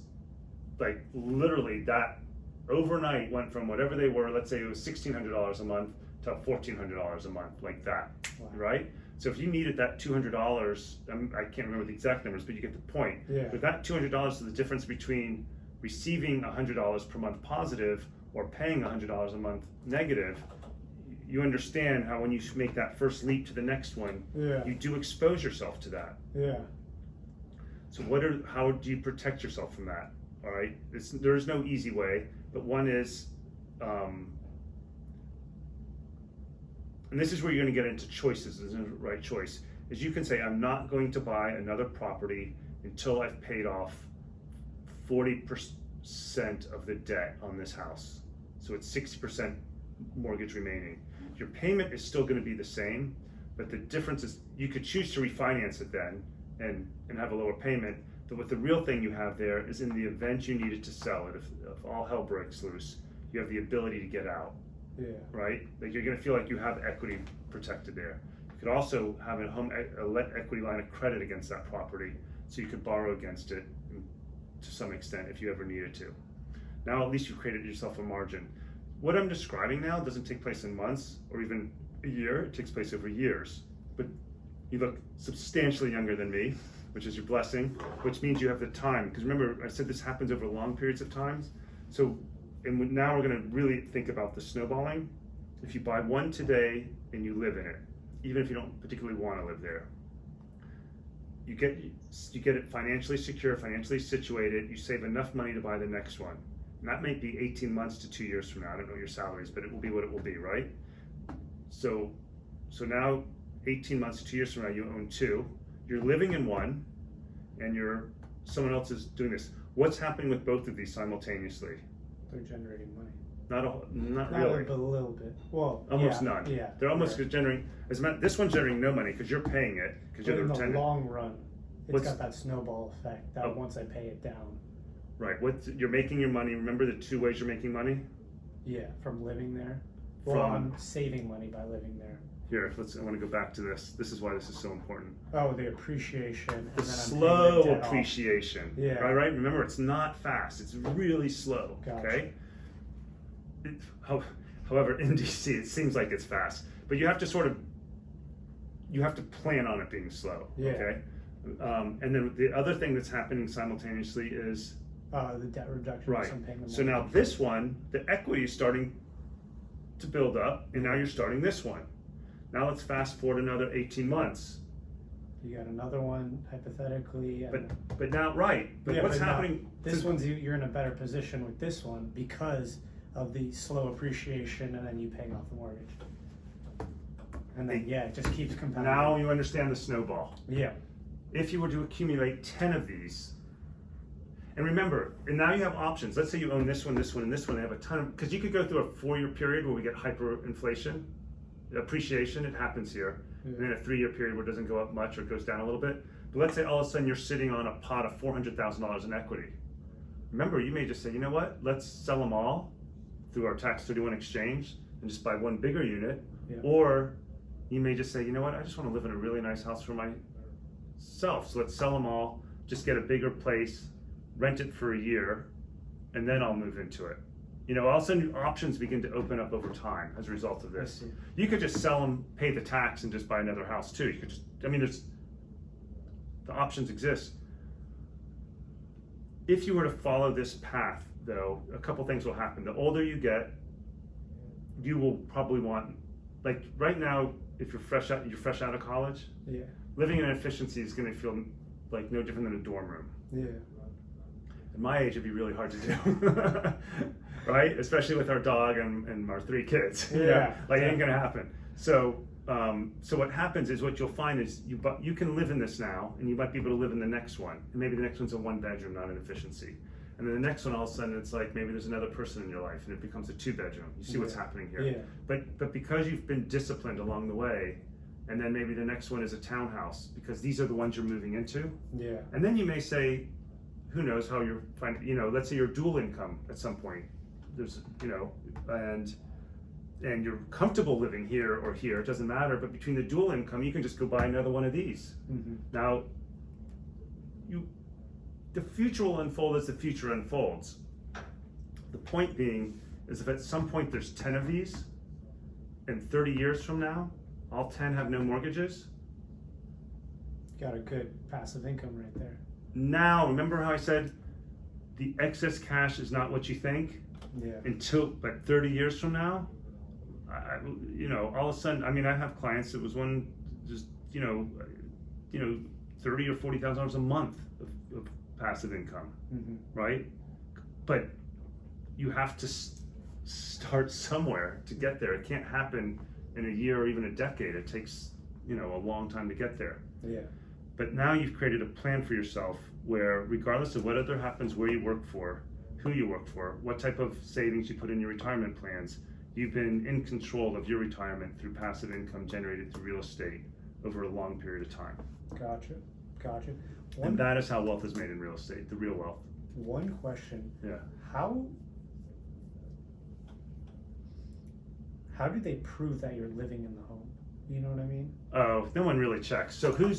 like literally that overnight went from whatever they were, let's say it was $1,600 a month to $1,400 a month, like that, wow. Right? So if you needed that $200, I can't remember the exact numbers, but you get the point. Yeah. With that $200 is the difference between receiving $100 per month positive or paying $100 a month negative. You understand how when you make that first leap to the next one, Yeah. you do expose yourself to that. Yeah. So how do you protect yourself from that? All right, there is no easy way, but one is, and this is where you're going to get into choices. There's no right choice. Is you can say, I'm not going to buy another property until I've paid off 40% of the debt on this house. So it's 60% mortgage remaining. Your payment is still going to be the same, but the difference is you could choose to refinance it then and have a lower payment. But what the real thing you have there is in the event you needed to sell it, if all hell breaks loose, you have the ability to get out. Yeah. Right? Like you're going to feel like you have equity protected there. You could also have a equity line of credit against that property, so you could borrow against it to some extent if you ever needed to. Now at least you've created yourself a margin. What I'm describing now doesn't take place in months or even a year. It takes place over years. But you look substantially younger than me, which is your blessing, which means you have the time. Because remember, I said this happens over long periods of times. So, and now we're going to really think about the snowballing. If you buy one today and you live in it, even if you don't particularly want to live there, you get it financially secure, financially situated. You save enough money to buy the next one. And that might be 18 months to 2 years from now. I don't know your salaries, but it will be what it will be, right? So now 18 months to 2 years from now, you own two. You're living in one, and someone else is doing this. What's happening with both of these simultaneously? They're generating money. Not really. But a little bit. Well, almost yeah, none. Yeah. They're almost generating. This one's generating no money because you're paying it because you're the tenant. In the long run, it's got that snowball effect. That once I pay it down. Right. You're making your money. Remember the two ways you're making money? Yeah, from living there. Well, I'm saving money by living there. Here, I want to go back to this. This is why this is so important. Oh, the appreciation. And The then slow I'm paying the debt appreciation. off. Yeah. Right? Remember, it's not fast. It's really slow. Gotcha. Okay? However, in DC, it seems like it's fast. But you have to plan on it being slow. Yeah. Okay? And then the other thing that's happening simultaneously is the debt reduction. right. I'm paying the So now this one, the equity is starting to build up, and now you're starting this one. Now let's fast forward another 18 months. You got another one, hypothetically. But now, right. But what's happening? This one's, you're in a better position with this one because of the slow appreciation and then you paying off the mortgage. And then, it just keeps compounding. Now you understand the snowball. Yeah. If you were to accumulate 10 of these, and remember, and now you have options. Let's say you own this one, this one, and this one. They have a ton of, because you could go through a 4-year period where we get hyperinflation, appreciation, it happens here. Yeah. And then a 3-year period where it doesn't go up much or it goes down a little bit. But let's say all of a sudden you're sitting on a pot of $400,000 in equity. Remember, you may just say, you know what, let's sell them all through our tax 31 exchange and just buy one bigger unit. Yeah. Or you may just say, you know what, I just want to live in a really nice house for myself. So let's sell them all, just get a bigger place, rent it for a year, and then I'll move into it. You know, all of a sudden options begin to open up over time as a result of this. You could just sell them, pay the tax, and just buy another house too. You could just, the options exist. If you were to follow this path, though, a couple things will happen. The older you get, you will probably want, like right now, if you're fresh out of college, living in efficiency is going to feel like no different than a dorm room. Yeah. At my age, it'd be really hard to do, right? Especially with our dog and our 3 kids. Yeah. Like it ain't gonna happen. So what happens is what you'll find is you can live in this now, and you might be able to live in the next one, and maybe the next one's a 1-bedroom, not an efficiency. And then the next one, all of a sudden, it's like maybe there's another person in your life, and it becomes a 2-bedroom. You see what's happening here. Yeah. But because you've been disciplined along the way, and then maybe the next one is a townhouse, because these are the ones you're moving into. Yeah. And then you may say, who knows how you're finding, let's say you're dual income at some point. There's, and you're comfortable living here or here, it doesn't matter, but between the dual income, you can just go buy another one of these. Mm-hmm. Now, the future will unfold as the future unfolds. The point being is if at some point there's 10 of these, and 30 years from now, all 10 have no mortgages, Got a good passive income right there. Now, remember how I said the excess cash is not what you think? Yeah. Until, but 30 years from now, all of a sudden, I mean, I have clients that was one just, 30 or $40,000 a month of passive income, right? But you have to start somewhere to get there. It can't happen in a year or even a decade. It takes, a long time to get there. Yeah. But now you've created a plan for yourself where, regardless of whatever happens, where you work for, who you work for, what type of savings you put in your retirement plans, you've been in control of your retirement through passive income generated through real estate over a long period of time. Gotcha. And that is how wealth is made in real estate, the real wealth. One question. Yeah. How do they prove that you're living in the home? You know what I mean? Oh, no one really checks. So who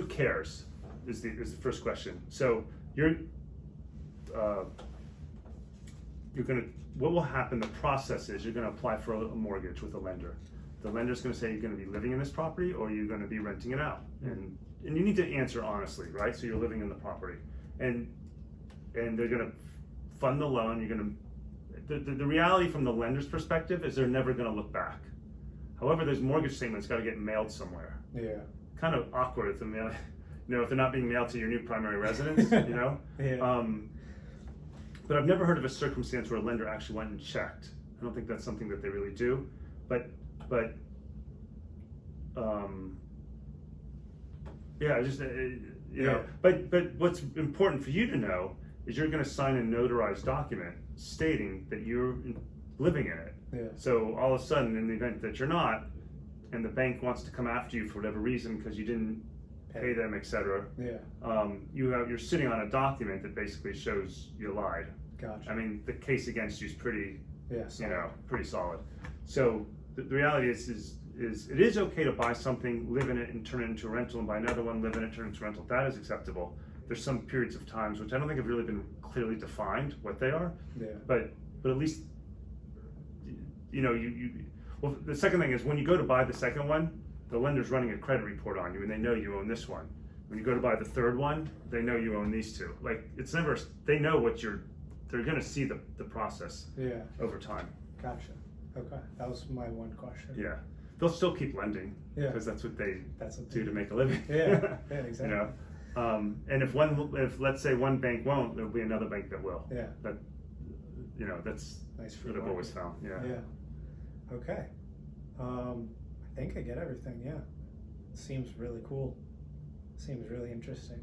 cares is the first question. So what will happen, the process is you're gonna apply for a mortgage with a lender. The lender's gonna say you're gonna be living in this property or you're gonna be renting it out. And you need to answer honestly, right? So you're living in the property. And they're gonna fund the loan, the reality from the lender's perspective is they're never gonna look back. However, there's mortgage statements got to get mailed somewhere. Yeah. Kind of awkward if if they're not being mailed to your new primary residence, Yeah. But I've never heard of a circumstance where a lender actually went and checked. I don't think that's something that they really do. But But what's important for you to know is you're going to sign a notarized document stating that you're living in it. Yeah. So all of a sudden, in the event that you're not, and the bank wants to come after you for whatever reason because you didn't pay them, etc. Yeah. You're sitting on a document that basically shows you lied. Gotcha. I mean, the case against you is pretty, solid. pretty solid. So the reality is it is okay to buy something, live in it, and turn it into a rental, and buy another one, live in it, turn it into a rental. That is acceptable. There's some periods of times which I don't think have really been clearly defined what they are. Yeah. But at least well, the second thing is when you go to buy the second one, the lender's running a credit report on you, and they know you own this one. When you go to buy the third one, they know you own these two. Like they know they're going to see the process. Yeah. Over time. Gotcha. Okay, that was my one question. Yeah, they'll still keep lending. Yeah. Because that's what they do to do. make a living. Yeah. Yeah. Exactly. And if let's say one bank won't, there'll be another bank that will. Yeah. That's nice. what I've always found. Yeah. Yeah. Okay. I think I get everything. Yeah. Seems really cool. Seems really interesting.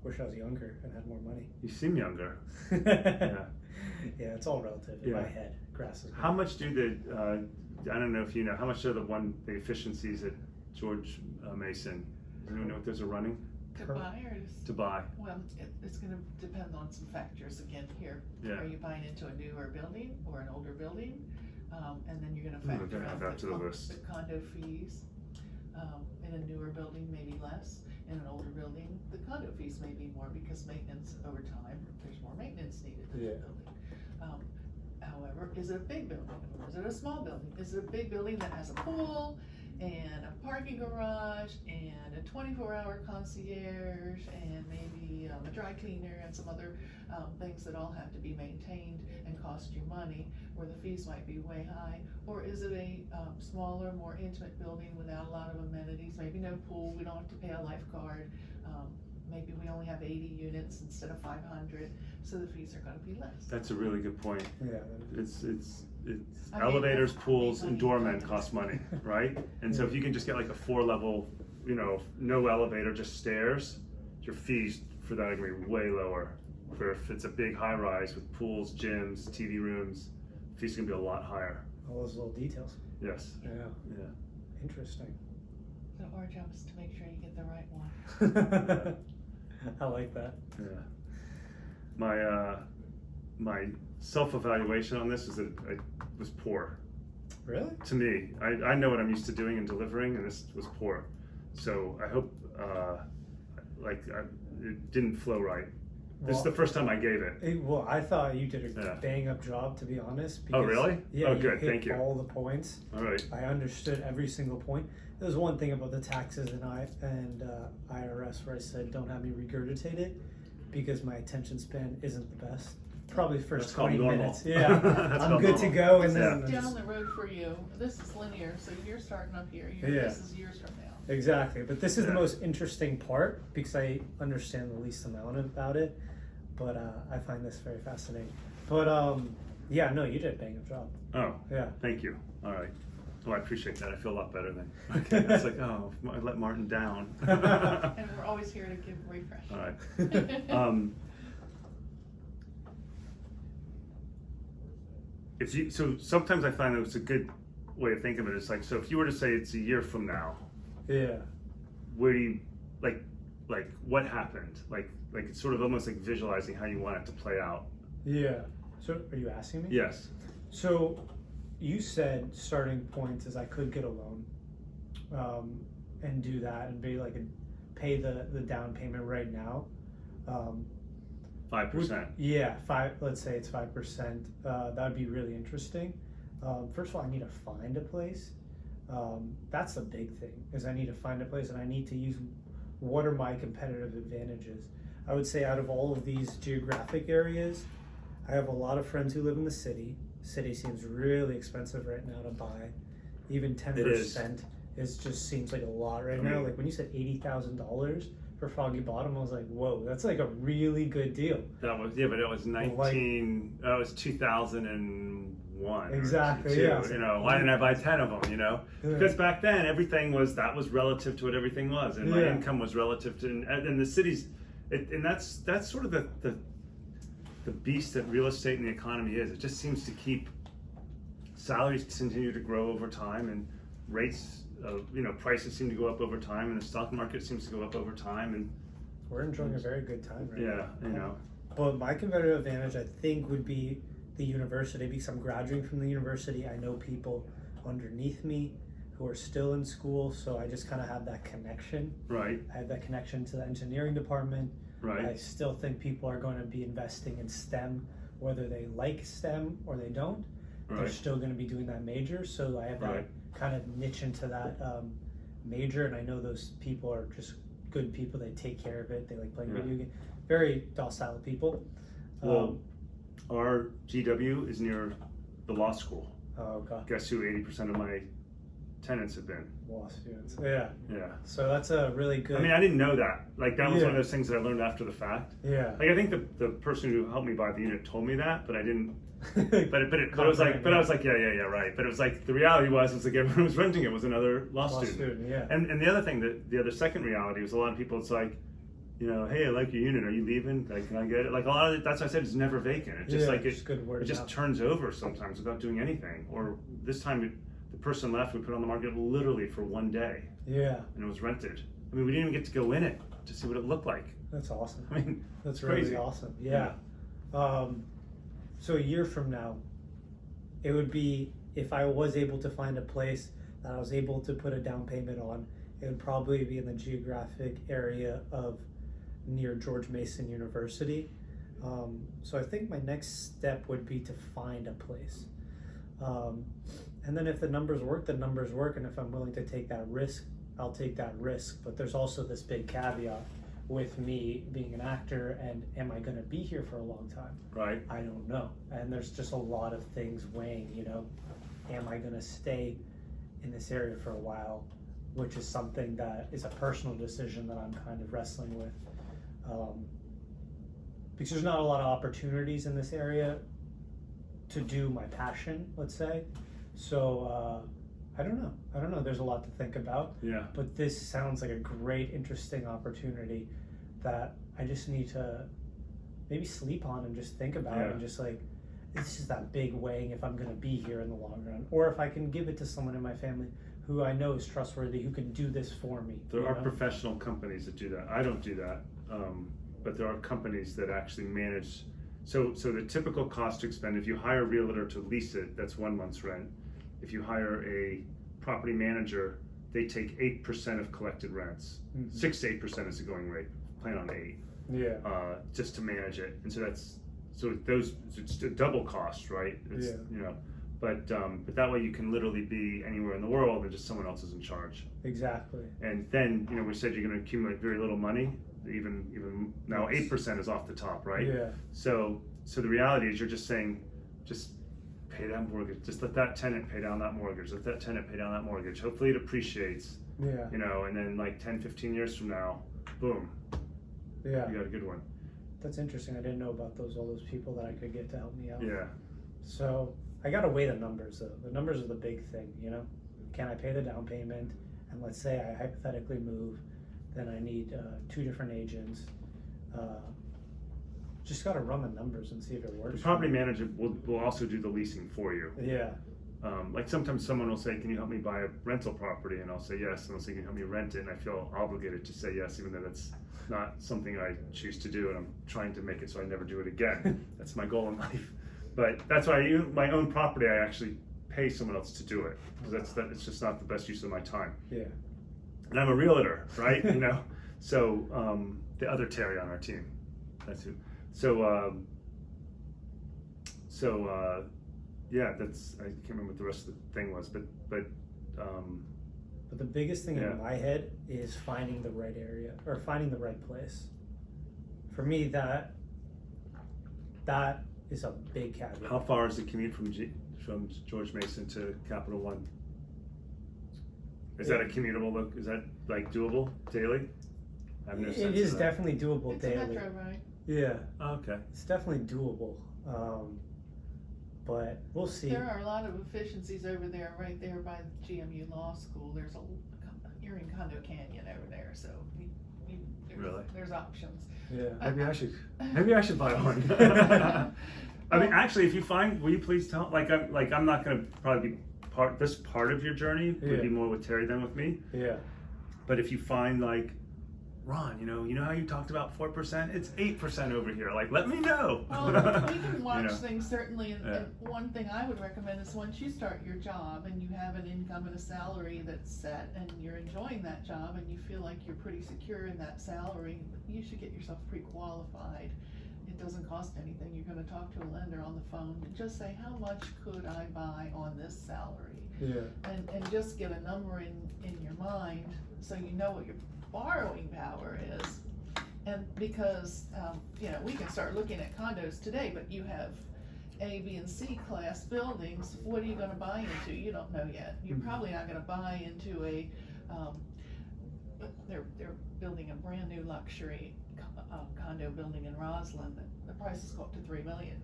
Wish I was younger and had more money. You seem younger. Yeah. Yeah, it's all relative in my Yeah. head. Grass is How much do I don't know if you know, how much are the efficiencies at George Mason? Do you know what those are running? To buy or To buy. Well, it's going to depend on some factors again here. Yeah. Are you buying into a newer building or an older building? And then you're going to We're factor gonna out add that to the list. the condo fees. In a newer building, maybe less. In an older building, the condo fees may be more because maintenance over time, there's more maintenance needed in the building. However, is it a big building or is it a small building? Is it a big building that has a pool and a parking garage and a 24-hour concierge and maybe a dry cleaner and some other things that all have to be maintained and cost you money, where the fees might be way high? Or is it a smaller, more intimate building without a lot of amenities, maybe no pool, we don't have to pay a lifeguard, maybe we only have 80 units instead of 500, so the fees are going to be less. That's a really good point. Yeah. It's I mean, elevators, that's pools, and money. doormen cost money, right? And so if you can just get like a 4-level, no elevator, just stairs, your fees for that are going to be way lower. For if it's a big high rise with pools, gyms, TV rooms, fees are going to be a lot higher. All those little details. Yes. Yeah. Yeah. Interesting. So our job is to make sure you get the right one. I like that. Yeah. My self-evaluation on this is that I was poor. Really? To me, I know what I'm used to doing and delivering, and this was poor. So I hope, it didn't flow right. This is the first time I gave it. Well, I thought you did a Yeah. bang up job, to be honest. Oh, really? Yeah, Oh, you good, hit thank you. all the points. All right. I understood every single point. There was one thing about the taxes and IRS where I said, don't have me regurgitate it because my attention span isn't the best. Probably first That's called 20 normal. minutes. Yeah, That's I'm called good to normal. go. And then Yeah. I'm Down just- the road for you, this is linear, so you're starting up here, Yeah. this is years from now. Exactly, but this is the Yeah. most interesting part because I understand the least amount about it, but I find this very fascinating. But yeah, no, you did a bang up job. Oh, Yeah. thank you. All right. Oh, I appreciate that. I feel a lot better then. Okay, it's like, oh, I let Martin down. And we're always here to give a refresh. All right. So sometimes I find that it's a good way of thinking of it. It's like, so if you were to say it's a year from now, Yeah. where do you, like what happened? Like it's sort of almost like visualizing how you want it to play out. Yeah. So are you asking me? Yes. So you said starting point is I could get a loan and do that and be like pay the down payment right now. 5%. Yeah, let's say it's 5%. That would be really interesting. First of all, I need to find a place. That's the big thing, is I need to find a place and I need to use what are my competitive advantages. I would say out of all of these geographic areas, I have a lot of friends who live in the city. City seems really expensive right now to buy. Even 10% is just seems like a lot right now. Like when you said $80,000 for Foggy Bottom, I was like, whoa, that's like a really good deal. That was, yeah, but it was 2001. Exactly, or 2002, yeah. You know, why didn't I buy 10 of them, you know? Yeah. Because back then everything was relative to what everything was. And my Yeah. income was relative to, and the cities, and that's sort of the beast that real estate and the economy is. It just seems to keep, salaries continue to grow over time and rates, prices seem to go up over time and the stock market seems to go up over time. And We're enjoying a very good time right now. yeah, you know. But my competitive advantage, I think, would be the university because I'm graduating from the university. I know people underneath me who are still in school, so I just kind of have that connection. Right, I have that connection to the engineering department. I right, still think people are going to be investing in STEM, whether they like STEM or they don't. They're right, still going to be doing that major, so I have that Right. kind of niche into that major, and I know those people are just good people. They take care of it. They like playing Yeah. video games. Very docile people. Well, our GW is near the law school. Oh god, Guess who 80% of my tenants have been? law students. Yeah, Yeah. so that's a really good. I mean, I didn't know that. Like, that was Yeah. one of those things that I learned after the fact. yeah. Like, I think the person who helped me buy the unit told me that, but I didn't. But it was like, yeah, right. But it was like, the reality was like everyone who was renting it was another law student. yeah. And the other thing, the other second reality was a lot of people, it's like, hey, I like your unit. Are you leaving? Like, can I get it? Like, a lot of it, that's what I said, it's never vacant. It's just like, just good word it of just mouth. turns over sometimes without doing anything. Or this time, the person left, we put it on the market literally for one day, Yeah, and it was rented. I mean, we didn't even get to go in it to see what it looked like. that's awesome. I mean, That's it's really crazy. awesome. Yeah. So a year from now, it would be if I was able to find a place that I was able to put a down payment on, it would probably be in the geographic area of near George Mason University. So I think my next step would be to find a place. And then if the numbers work, the numbers work. And if I'm willing to take that risk, I'll take that risk. But there's also this big caveat with me being an actor and am I going to be here for a long time? Right. I don't know. And there's just a lot of things weighing, am I going to stay in this area for a while, which is something that is a personal decision that I'm kind of wrestling with. Because there's not a lot of opportunities in this area to do my passion, let's say. So I don't know. There's a lot to think about. Yeah. But this sounds like a great, interesting opportunity that I just need to maybe sleep on and just think about and just like, this is that big weighing if I'm going to be here in the long run. Or if I can give it to someone in my family who I know is trustworthy, who can do this for me. There are professional companies that do that. I don't do that. But there are companies that actually manage. So the typical cost to expend, if you hire a realtor to lease it, that's 1 month's rent. If you hire a property manager, they take 8% of collected rents. 6 to 8% is the going rate. Plan on 8. Yeah. Just to manage it. And so it's a double cost, right? It's, Yeah. You know, but that way you can literally be anywhere in the world and just someone else is in charge. Exactly. And then, you know, we said you're going to accumulate very little money. Even now, 8% is off the top, right? Yeah. So the reality is, you're just saying, just pay that mortgage. Just let that tenant pay down that mortgage. Let that tenant pay down that mortgage. Hopefully, it appreciates. Yeah. You know, and then like 10, 15 years from now, boom. Yeah. You got a good one. That's interesting. I didn't know about all those people that I could get to help me out. Yeah. So I gotta weigh the numbers though. The numbers are the big thing, you know? Can I pay the down payment? And let's say I hypothetically move, then I need 2 different agents. Just gotta run the numbers and see if it works. The property manager will also do the leasing for you. Yeah. Like sometimes someone will say, can you help me buy a rental property? And I'll say yes. And they'll say, can you help me rent it? And I feel obligated to say yes, even though that's not something I choose to do. And I'm trying to make it so I never do it again. That's my goal in life. But that's why my own property, I actually pay someone else to do it. Because it's just not the best use of my time. Yeah. And I'm a realtor, right? You know? So the other Terry on our team. That's who. Yeah, that's, I can't remember what the rest of the thing was, but the biggest thing Yeah. in my head is finding the right area or finding the right place. For me, that is a big caveat. how far is the commute from George Mason to Capital One? Is that a commutable look? Is that like doable daily? I have no sense It of is that. definitely doable It's daily. a metro, right? Yeah, Oh, okay. it's definitely doable. But we'll see. There are a lot of efficiencies over there, right there by the GMU Law School. You're in Condo Canyon over there, so Really? there's options. Yeah. Maybe I should buy one. I mean, actually, if you find, will you please tell? I'm not going to probably be part of your journey would be more with Terry than with me. Yeah. But if you find like, Ron, you know how you talked about 4%? It's 8% over here. Like, let me know. Well, we can watch You know? things certainly, and, Yeah. and one thing I would recommend is once you start your job and you have an income and a salary that's set and you're enjoying that job and you feel like you're pretty secure in that salary, you should get yourself pre-qualified. It doesn't cost anything. You're gonna talk to a lender on the phone and just say, how much could I buy on this salary? Yeah. And just get a number in your mind so you know what your borrowing power is. And because, we can start looking at condos today, but you have A, B, and C class buildings. What are you gonna buy into? You don't know yet. You're probably not gonna buy into they're building a brand new luxury condo building in Roslyn. The price is go up to $3 million.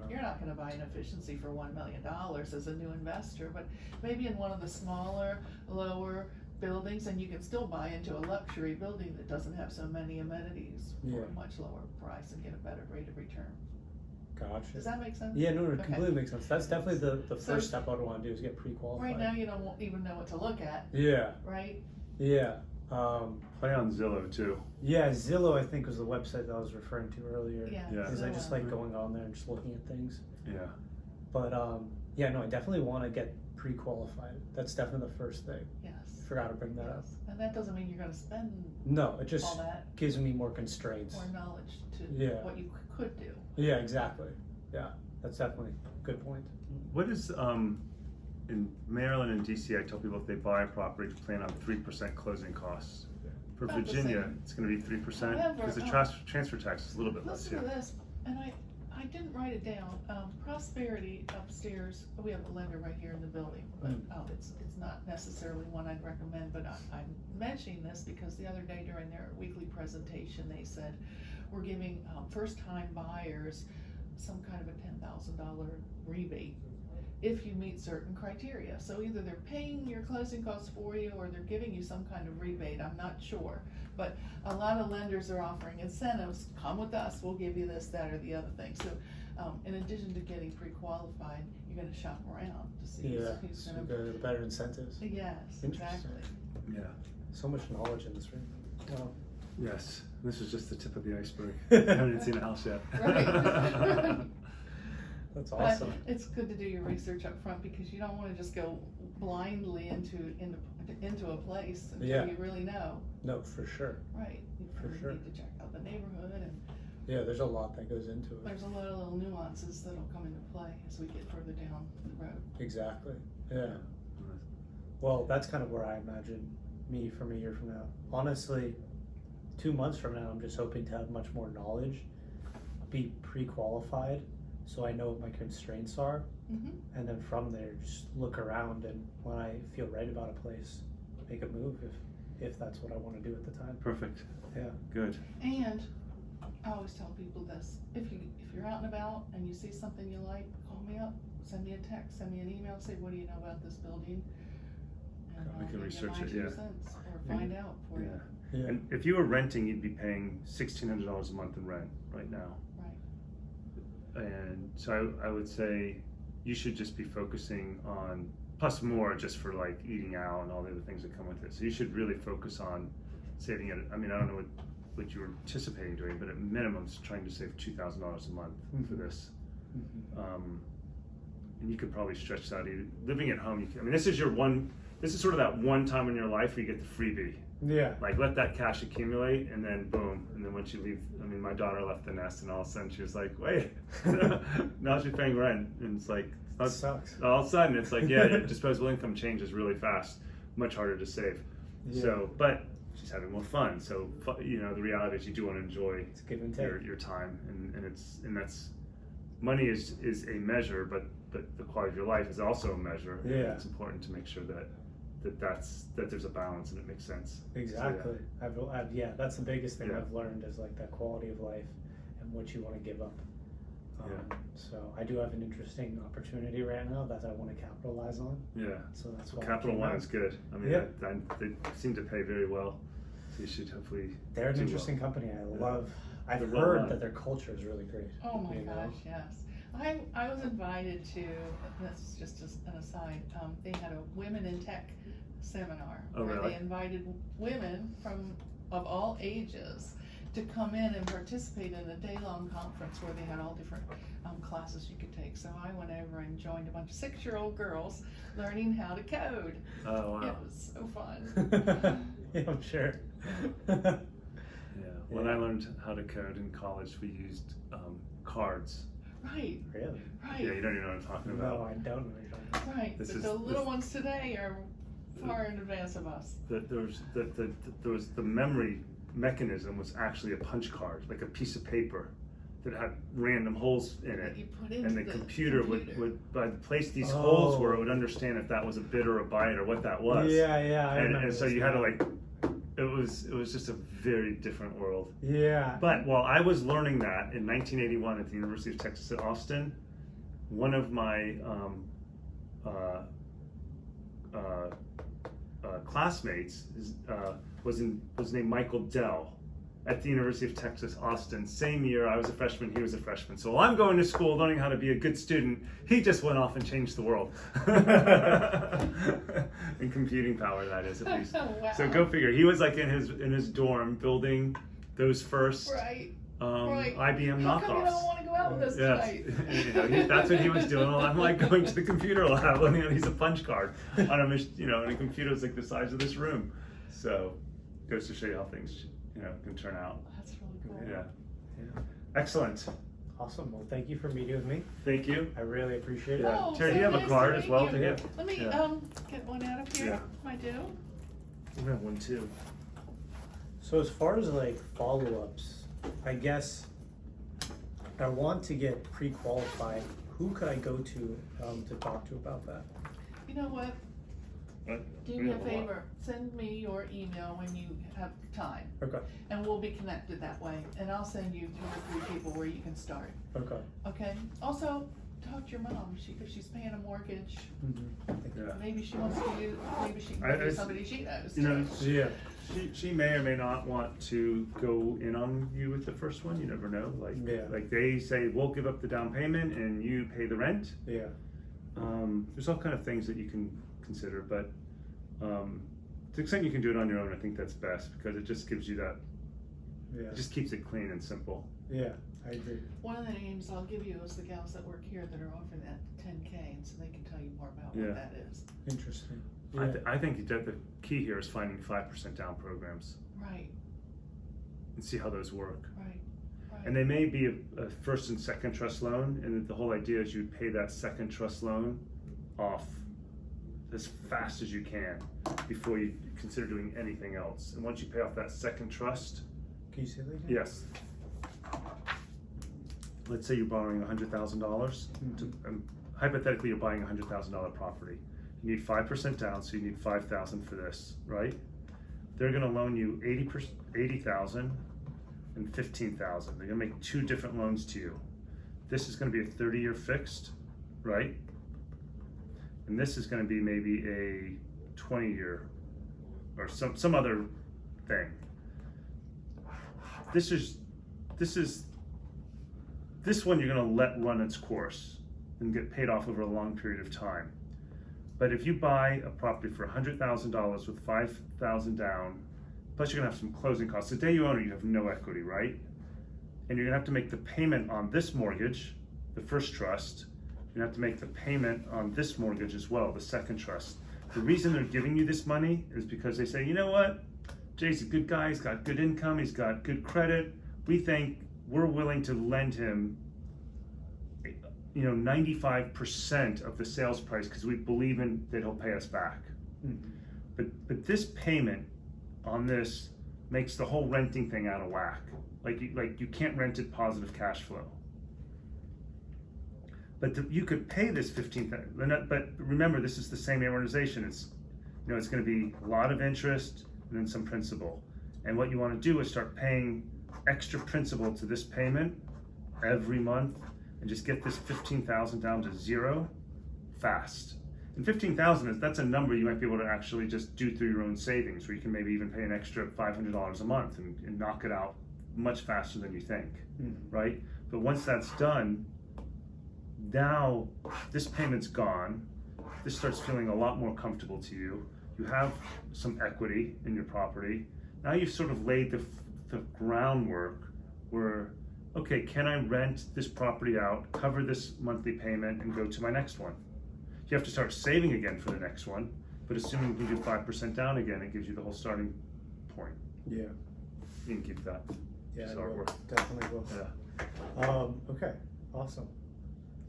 You're not gonna buy an efficiency for $1 million as a new investor, but maybe in one of the smaller, lower buildings, and you can still buy into a luxury building that doesn't have so many amenities for a much lower price and get a better rate of return. Gotcha. Does that make sense? Yeah, no, it Okay. completely makes sense. That's definitely the So- first step I would want to do is get pre-qualified. Right now, you don't even know what to look at, Yeah. right? Yeah. Play on Zillow too. Yeah, Zillow I think was the website that I was referring to earlier. Yeah. Yeah. Because I just Zillow. like going on there and just looking at things. Yeah. But yeah, no, I definitely want to get pre-qualified. That's definitely the first thing. Yes. Forgot to bring that up. Yes. And that doesn't mean you're gonna spend No, it all just that, gives me more constraints. more knowledge to Yeah. what you could do. Yeah, exactly. Yeah, that's definitely a good point. What is in Maryland and DC? I tell people if they buy a property, to plan on 3% closing costs. For About the Virginia, same. it's going to be 3% However, because the transfer tax is a little bit less Listen here. to this, and I didn't write it down. Prosperity upstairs, we have a lender right here in the building, but it's not necessarily one I'd recommend, but I'm mentioning this because the other day during their weekly presentation, they said, we're giving first-time buyers some kind of a $10,000 rebate if you meet certain criteria. So either they're paying your closing costs for you or they're giving you some kind of rebate, I'm not sure. But a lot of lenders are offering incentives, come with us, we'll give you this, that, or the other thing. So in addition to getting pre-qualified, you're gonna shop around to see who's so gonna. the better incentives. Yes, Interesting. exactly. Yeah. So much knowledge in this room. Wow. Yes. This is just the tip of the iceberg. I haven't seen a house yet. Right. That's But awesome. it's good to do your research up front because you don't wanna just go blindly into a place until Yeah. you really know. No, for sure. Right. You For really sure. need to check out the neighborhood, and Yeah, there's a lot that goes into it. there's a lot of little nuances that'll come into play as we get further down the road. Exactly. Yeah. Well, that's kind of where I imagine me from a year from now. Honestly, 2 months from now, I'm just hoping to have much more knowledge, be pre-qualified, so I know what my constraints are, Mm-hmm. and then from there, just look around, and when I feel right about a place, make a move if that's what I want to do at the time. Perfect. Yeah. Good. And I always tell people this, if you're out and about and you see something you like, call me up, send me a text, send me an email, say, what do you know about this building? And We I'll can give you research my it, 2 yeah. cents, or find out for you. Yeah. And if you were renting, you'd be paying $1,600 a month in rent right now. Right. And so I would say you should just be focusing on, plus more just for like eating out and all the other things that come with it. So you should really focus on saving it. I mean, I don't know what you were anticipating doing, but at minimum, trying to save $2,000 a month for this. And you could probably stretch that. Living at home, I mean, this is sort of that one time in your life where you get the freebie. Yeah. Like, let that cash accumulate, and then boom, and then once you leave, I mean, my daughter left the nest, and all of a sudden she was like, wait, now she's paying rent, and it's like, That sucks. all of a sudden it's like, yeah, your disposable income changes really fast, much harder to save. Yeah. So, but she's having more fun, so, you know, the reality is you do want to enjoy It's give and take. your time, and that's, money is a measure, but the quality of your life is also a measure. And Yeah. it's important to make sure that there's a balance and it makes sense. Exactly. So, Yeah, that's the biggest thing Yeah. I've learned is like that quality of life and what you want to give up. Yeah. So I do have an interesting opportunity right now that I want to capitalize on. yeah. So that's why. Capital I came One out. is good. I mean, Yeah. they seem to pay very well, so you should hopefully. They're an do interesting well. company. I've They're well heard run. that their culture is really great. Oh my you know? gosh, yes. I was invited to, that's just an aside, they had a Women in Tech seminar. Oh, where really? they invited women of all ages to come in and participate in a day-long conference where they had all different classes you could take. So I went over and joined a bunch of 6-year-old girls learning how to code. Oh wow. It was so fun. Yeah, I'm sure. Yeah. When Yeah. I learned how to code in college, we used cards. Right, Really? right. Yeah, you don't even know what I'm talking about. No, I don't know what you're talking about. Right, This but is- the little this- ones today are far in advance of us. There was the memory mechanism was actually a punch card, like a piece of paper that had random holes in That it. you put into And the computer computer. would place these holes where it Oh. would understand if that was a bit or a byte or what that was. Yeah, I And remember so this you had to now. like, it was just a very different world. Yeah. But while I was learning that in 1981 at the University of Texas at Austin, one of my classmates was named Michael Dell at the University of Texas Austin. Same year, I was a freshman, he was a freshman. So while I'm going to school learning how to be a good student, he just went off and changed the world. In computing power, that is, at least. Wow. So go figure. He was like in his dorm building those first Right. IBM How knockoffs. come you don't want to go out with us Yes, tonight? you know, that's what he was doing. Well, I'm like going to the computer lab, and he's a punch card on a, and a computer's like the size of this room. So, goes to show you how things, can turn out. That's really cool. Yeah. Yeah. Excellent. Awesome. Well, thank you for meeting with me. Thank you. I really appreciate it. Yeah. Oh, Terry, so do you have a nice card to as meet well you. to give? Let me Yeah. get one out of here. Yeah. I do. We have one too. So as far as like follow-ups, I guess I want to get pre-qualified. Who could I go to talk to about that? You know what? What? Do me a favor. Send me your email when you have time, Okay. and we'll be connected that way. And I'll send you 2 or 3 people where you can start. Okay. Okay. Also, talk to your mom. If she's paying a mortgage, Yeah. maybe she wants to use. Maybe she can I- go to I- somebody she knows. Yeah. She may or may not want to go in on you with the first one. You never know. Yeah. Like they say, we'll give up the down payment and you pay the rent. Yeah. There's all kind of things that you can consider, but to the extent you can do it on your own, I think that's best because it just gives you that Yeah. It just keeps it clean and simple. Yeah, I agree. One of the names I'll give you is the gals that work here that are offering that 10K, and so they can tell you more about Yeah. what that is. Interesting. I think that the key here is finding 5% down programs Right, and see how those work. right. And they may be a first and second trust loan, and the whole idea is you pay that second trust loan off as fast as you can before you consider doing anything else. And once you pay off that second trust, Can you say that again? yes. Let's say you're borrowing $100,000. Hypothetically, you're buying a $100,000 property. You need 5% down, so you need $5,000 for this, right? They're going to loan you $80,000 and $15,000. They're going to make two different loans to you. This is going to be a 30-year fixed, right? And this is going to be maybe a 20-year or some other thing. This one you're going to let run its course and get paid off over a long period of time. But if you buy a property for $100,000 with $5,000 down, plus you're going to have some closing costs. The day you own it, you have no equity, right? And you're going to have to make the payment on this mortgage, the first trust. You're going to have to make the payment on this mortgage as well, the second trust. The reason they're giving you this money is because they say, you know what? Jay's a good guy, he's got good income, he's got good credit. We think we're willing to lend him 95% of the sales price because we believe in that he'll pay us back. Mm-hmm. But this payment on this makes the whole renting thing out of whack. Like you can't rent it positive cash flow. But you could pay this $15,000. But remember, this is the same amortization. It's it's going to be a lot of interest and then some principal. And what you want to do is start paying extra principal to this payment every month, and just get this $15,000 down to zero fast. And $15,000 that's a number you might be able to actually just do through your own savings, where you can maybe even pay an extra $500 a month and knock it out much faster than you think, right? But once that's done, now this payment's gone. This starts feeling a lot more comfortable to you. You have some equity in your property. Now you've sort of laid the groundwork where, okay, can I rent this property out, cover this monthly payment, and go to my next one? You have to start saving again for the next one, but assuming you can do 5% down again, it gives you the whole starting point. Yeah. You can keep that. Yeah, Just I will. artwork. Definitely will. Yeah. Okay, awesome.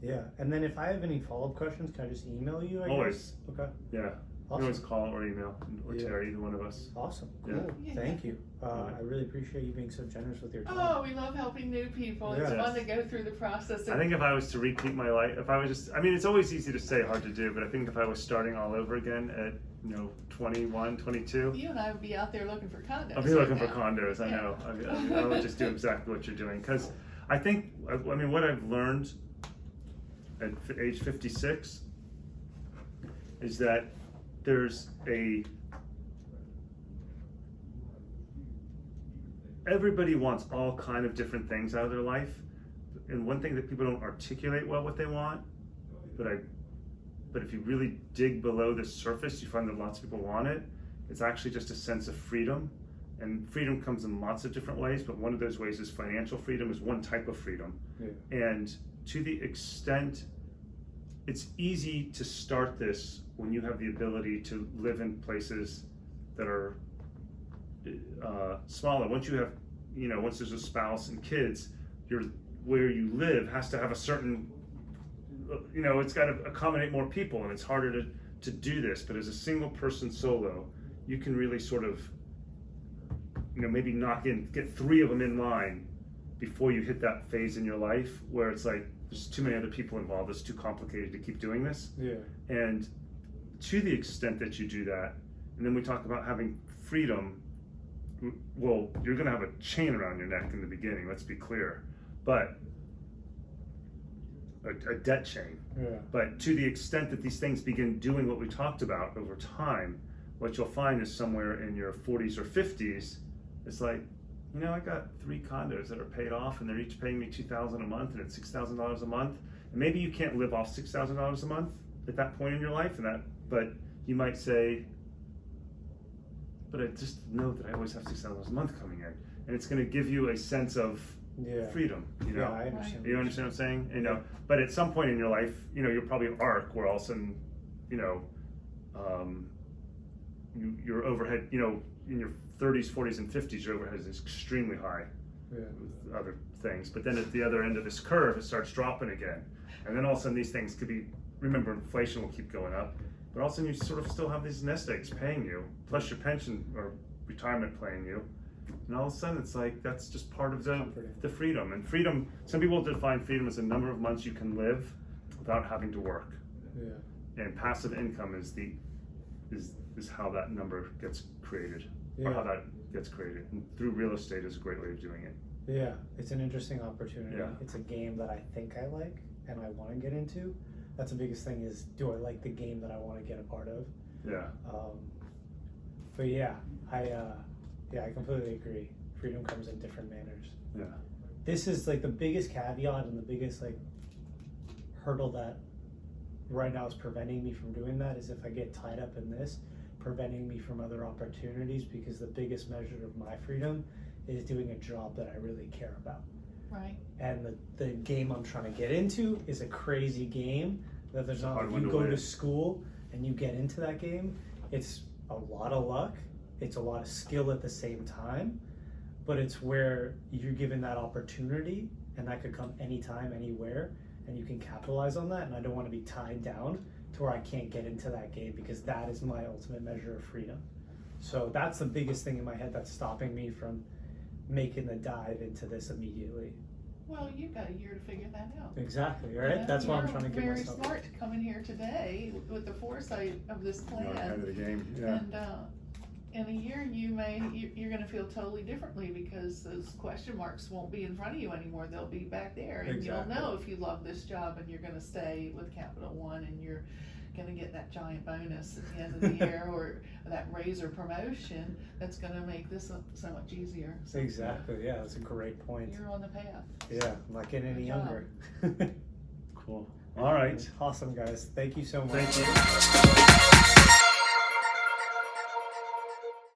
Yeah, and then if I have any follow-up questions, can I just email you? Always. Guess? Okay. Yeah. You Awesome. can always call or email, or Yeah. Terry, either one of us. Awesome. Yeah. Cool. Yeah. Thank you. Alright. I really appreciate you being so generous with your time. Oh, we love helping new people. It's Yeah. fun to go through the process. I think if I was to repeat my life, it's always easy to say, hard to do, but I think if I was starting all over again at 21, 22, you and I would be out there looking for condos. I'll be looking right for now. condos, I Yeah. know. I would just do exactly what you're doing. Because I think, what I've learned at age 56 is that everybody wants all kind of different things out of their life. And one thing that people don't articulate well what they want, but if you really dig below the surface, you find that lots of people want it. It's actually just a sense of freedom. And freedom comes in lots of different ways, but one of those ways is financial freedom, is one type of freedom. Yeah. And to the extent, it's easy to start this when you have the ability to live in places that are smaller. Once you have, once there's a spouse and kids, where you live has to have a certain, it's got to accommodate more people, and it's harder to do this. But as a single person solo, you can really sort of, maybe get 3 of them in line before you hit that phase in your life where it's like, there's too many other people involved, it's too complicated to keep doing this. Yeah. And to the extent that you do that, and then we talk about having freedom, well, you're going to have a chain around your neck in the beginning, let's be clear, but a debt chain. Yeah. But to the extent that these things begin doing what we talked about over time, what you'll find is somewhere in your 40s or 50s, it's like, I got 3 condos that are paid off, and they're each paying me $2,000 a month, and it's $6,000 a month. And maybe you can't live off $6,000 a month at that point in your life, but you might say, but I just know that I always have $6,000 a month coming in. and it's going to give you a sense of Yeah. freedom, you know. Yeah, I understand. You understand what I'm saying? You know, but at some point in your life, you know, you'll probably arc where all of a sudden, you know, your overhead, you know, in your 30s, 40s, and 50s, your overhead is extremely high Yeah. with other things. But then at the other end of this curve, it starts dropping again. And then all of a sudden these things could be, remember, inflation will keep going up, but all of a sudden you sort of still have these nest eggs paying you, plus your pension or retirement paying you. And all of a sudden it's like, that's just part of the freedom. And freedom, some people define freedom as a number of months you can live without having to work. Yeah. And passive income is how that number gets created, or how that gets created. And through real estate is a great way of doing it. Yeah, it's an interesting opportunity. Yeah. It's a game that I think I like and I want to get into. That's the biggest thing is, do I like the game that I want to get a part of? Yeah. But yeah, I completely agree. Freedom comes in different manners. Yeah. This is like the biggest caveat and the biggest like hurdle that right now is preventing me from doing that is if I get tied up in this, preventing me from other opportunities, because the biggest measure of my freedom is doing a job that I really care about. Right. And the game I'm trying to get into is a crazy game that there's not, Hard like, you one to go to win. school and you get into that game, it's a lot of luck, it's a lot of skill at the same time, but it's where you're given that opportunity and that could come anytime, anywhere, and you can capitalize on that. And I don't want to be tied down to where I can't get into that game, because that is my ultimate measure of freedom. So that's the biggest thing in my head that's stopping me from making the dive into this immediately. Well, you've got a year to figure that out. Exactly, right? Yeah, That's why I'm you're trying to give myself. very smart to come in here today with the foresight of this You know, kind plan. of the game. Yeah. And in a year, you're going to feel totally differently, because those question marks won't be in front of you anymore. They'll be back there, and Exactly. you'll know if you love this job and you're going to stay with Capital One, and you're going to get that giant bonus at the end of the year, or that raise or promotion that's going to make this so much easier. So Exactly, yeah, that's a great point. you're on the path. Yeah, I'm not getting any Good job. younger. Cool. All right. Awesome, guys. Thank you so much. Thank you.